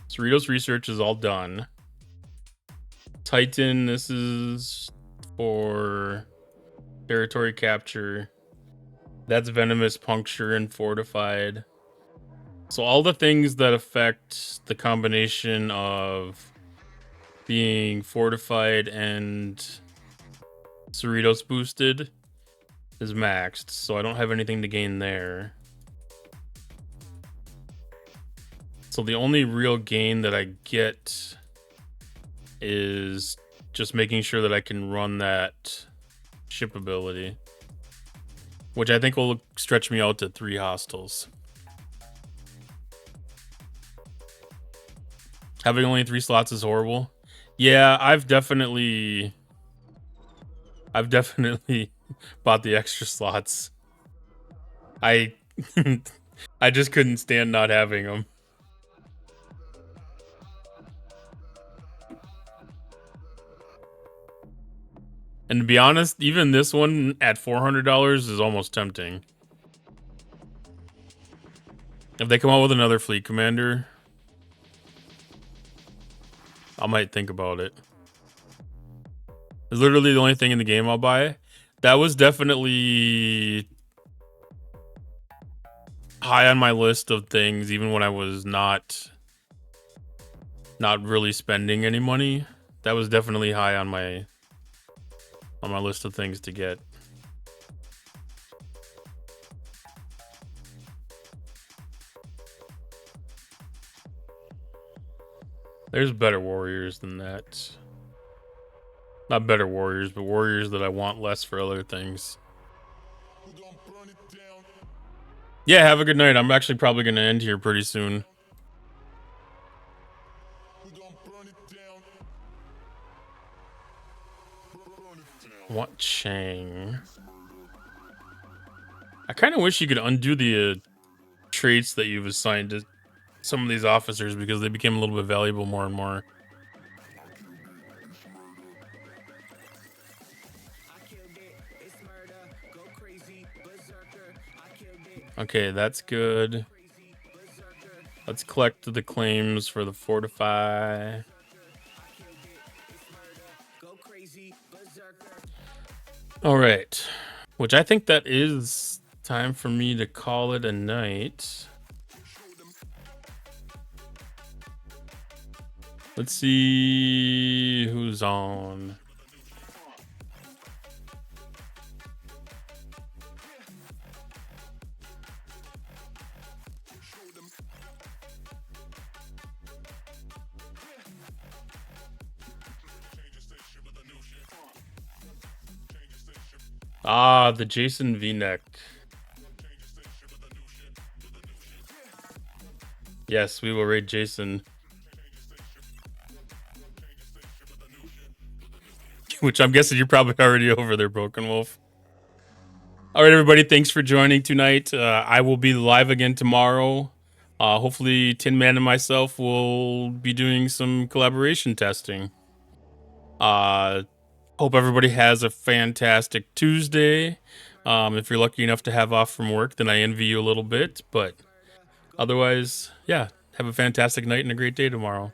Cerritos research is all done. Titan, this is for territory capture. That's venomous puncture and fortified. So all the things that affect the combination of being fortified and Cerritos boosted is maxed, so I don't have anything to gain there. So the only real gain that I get is just making sure that I can run that ship ability, which I think will stretch me out to 3 hostiles. Having only 3 slots is horrible. Yeah, I've definitely bought the extra slots. I just couldn't stand not having them. And to be honest, even this one at $400 is almost tempting. If they come out with another fleet commander, I might think about it. It's literally the only thing in the game I'll buy. That was definitely high on my list of things, even when I was not really spending any money. That was definitely high on my list of things to get. There's better warriors than that. Not better warriors, but warriors that I want less for other things. Yeah, have a good night. I'm actually probably going to end here pretty soon. What Chang? I kind of wish you could undo the traits that you've assigned to some of these officers, because they became a little bit valuable more and more. Okay, that's good. Let's collect the claims for the fortify. All right, which I think that is time for me to call it a night. Let's see who's on. Ah, the Jason V-neck. Yes, we will raid Jason. Which I'm guessing you're probably already over there, Broken Wolf. All right, everybody, thanks for joining tonight. I will be live again tomorrow. Hopefully, Tin Man and myself will be doing some collaboration testing. Hope everybody has a fantastic Tuesday. If you're lucky enough to have off from work, then I envy you a little bit. But Otherwise, yeah, have a fantastic night and a great day tomorrow.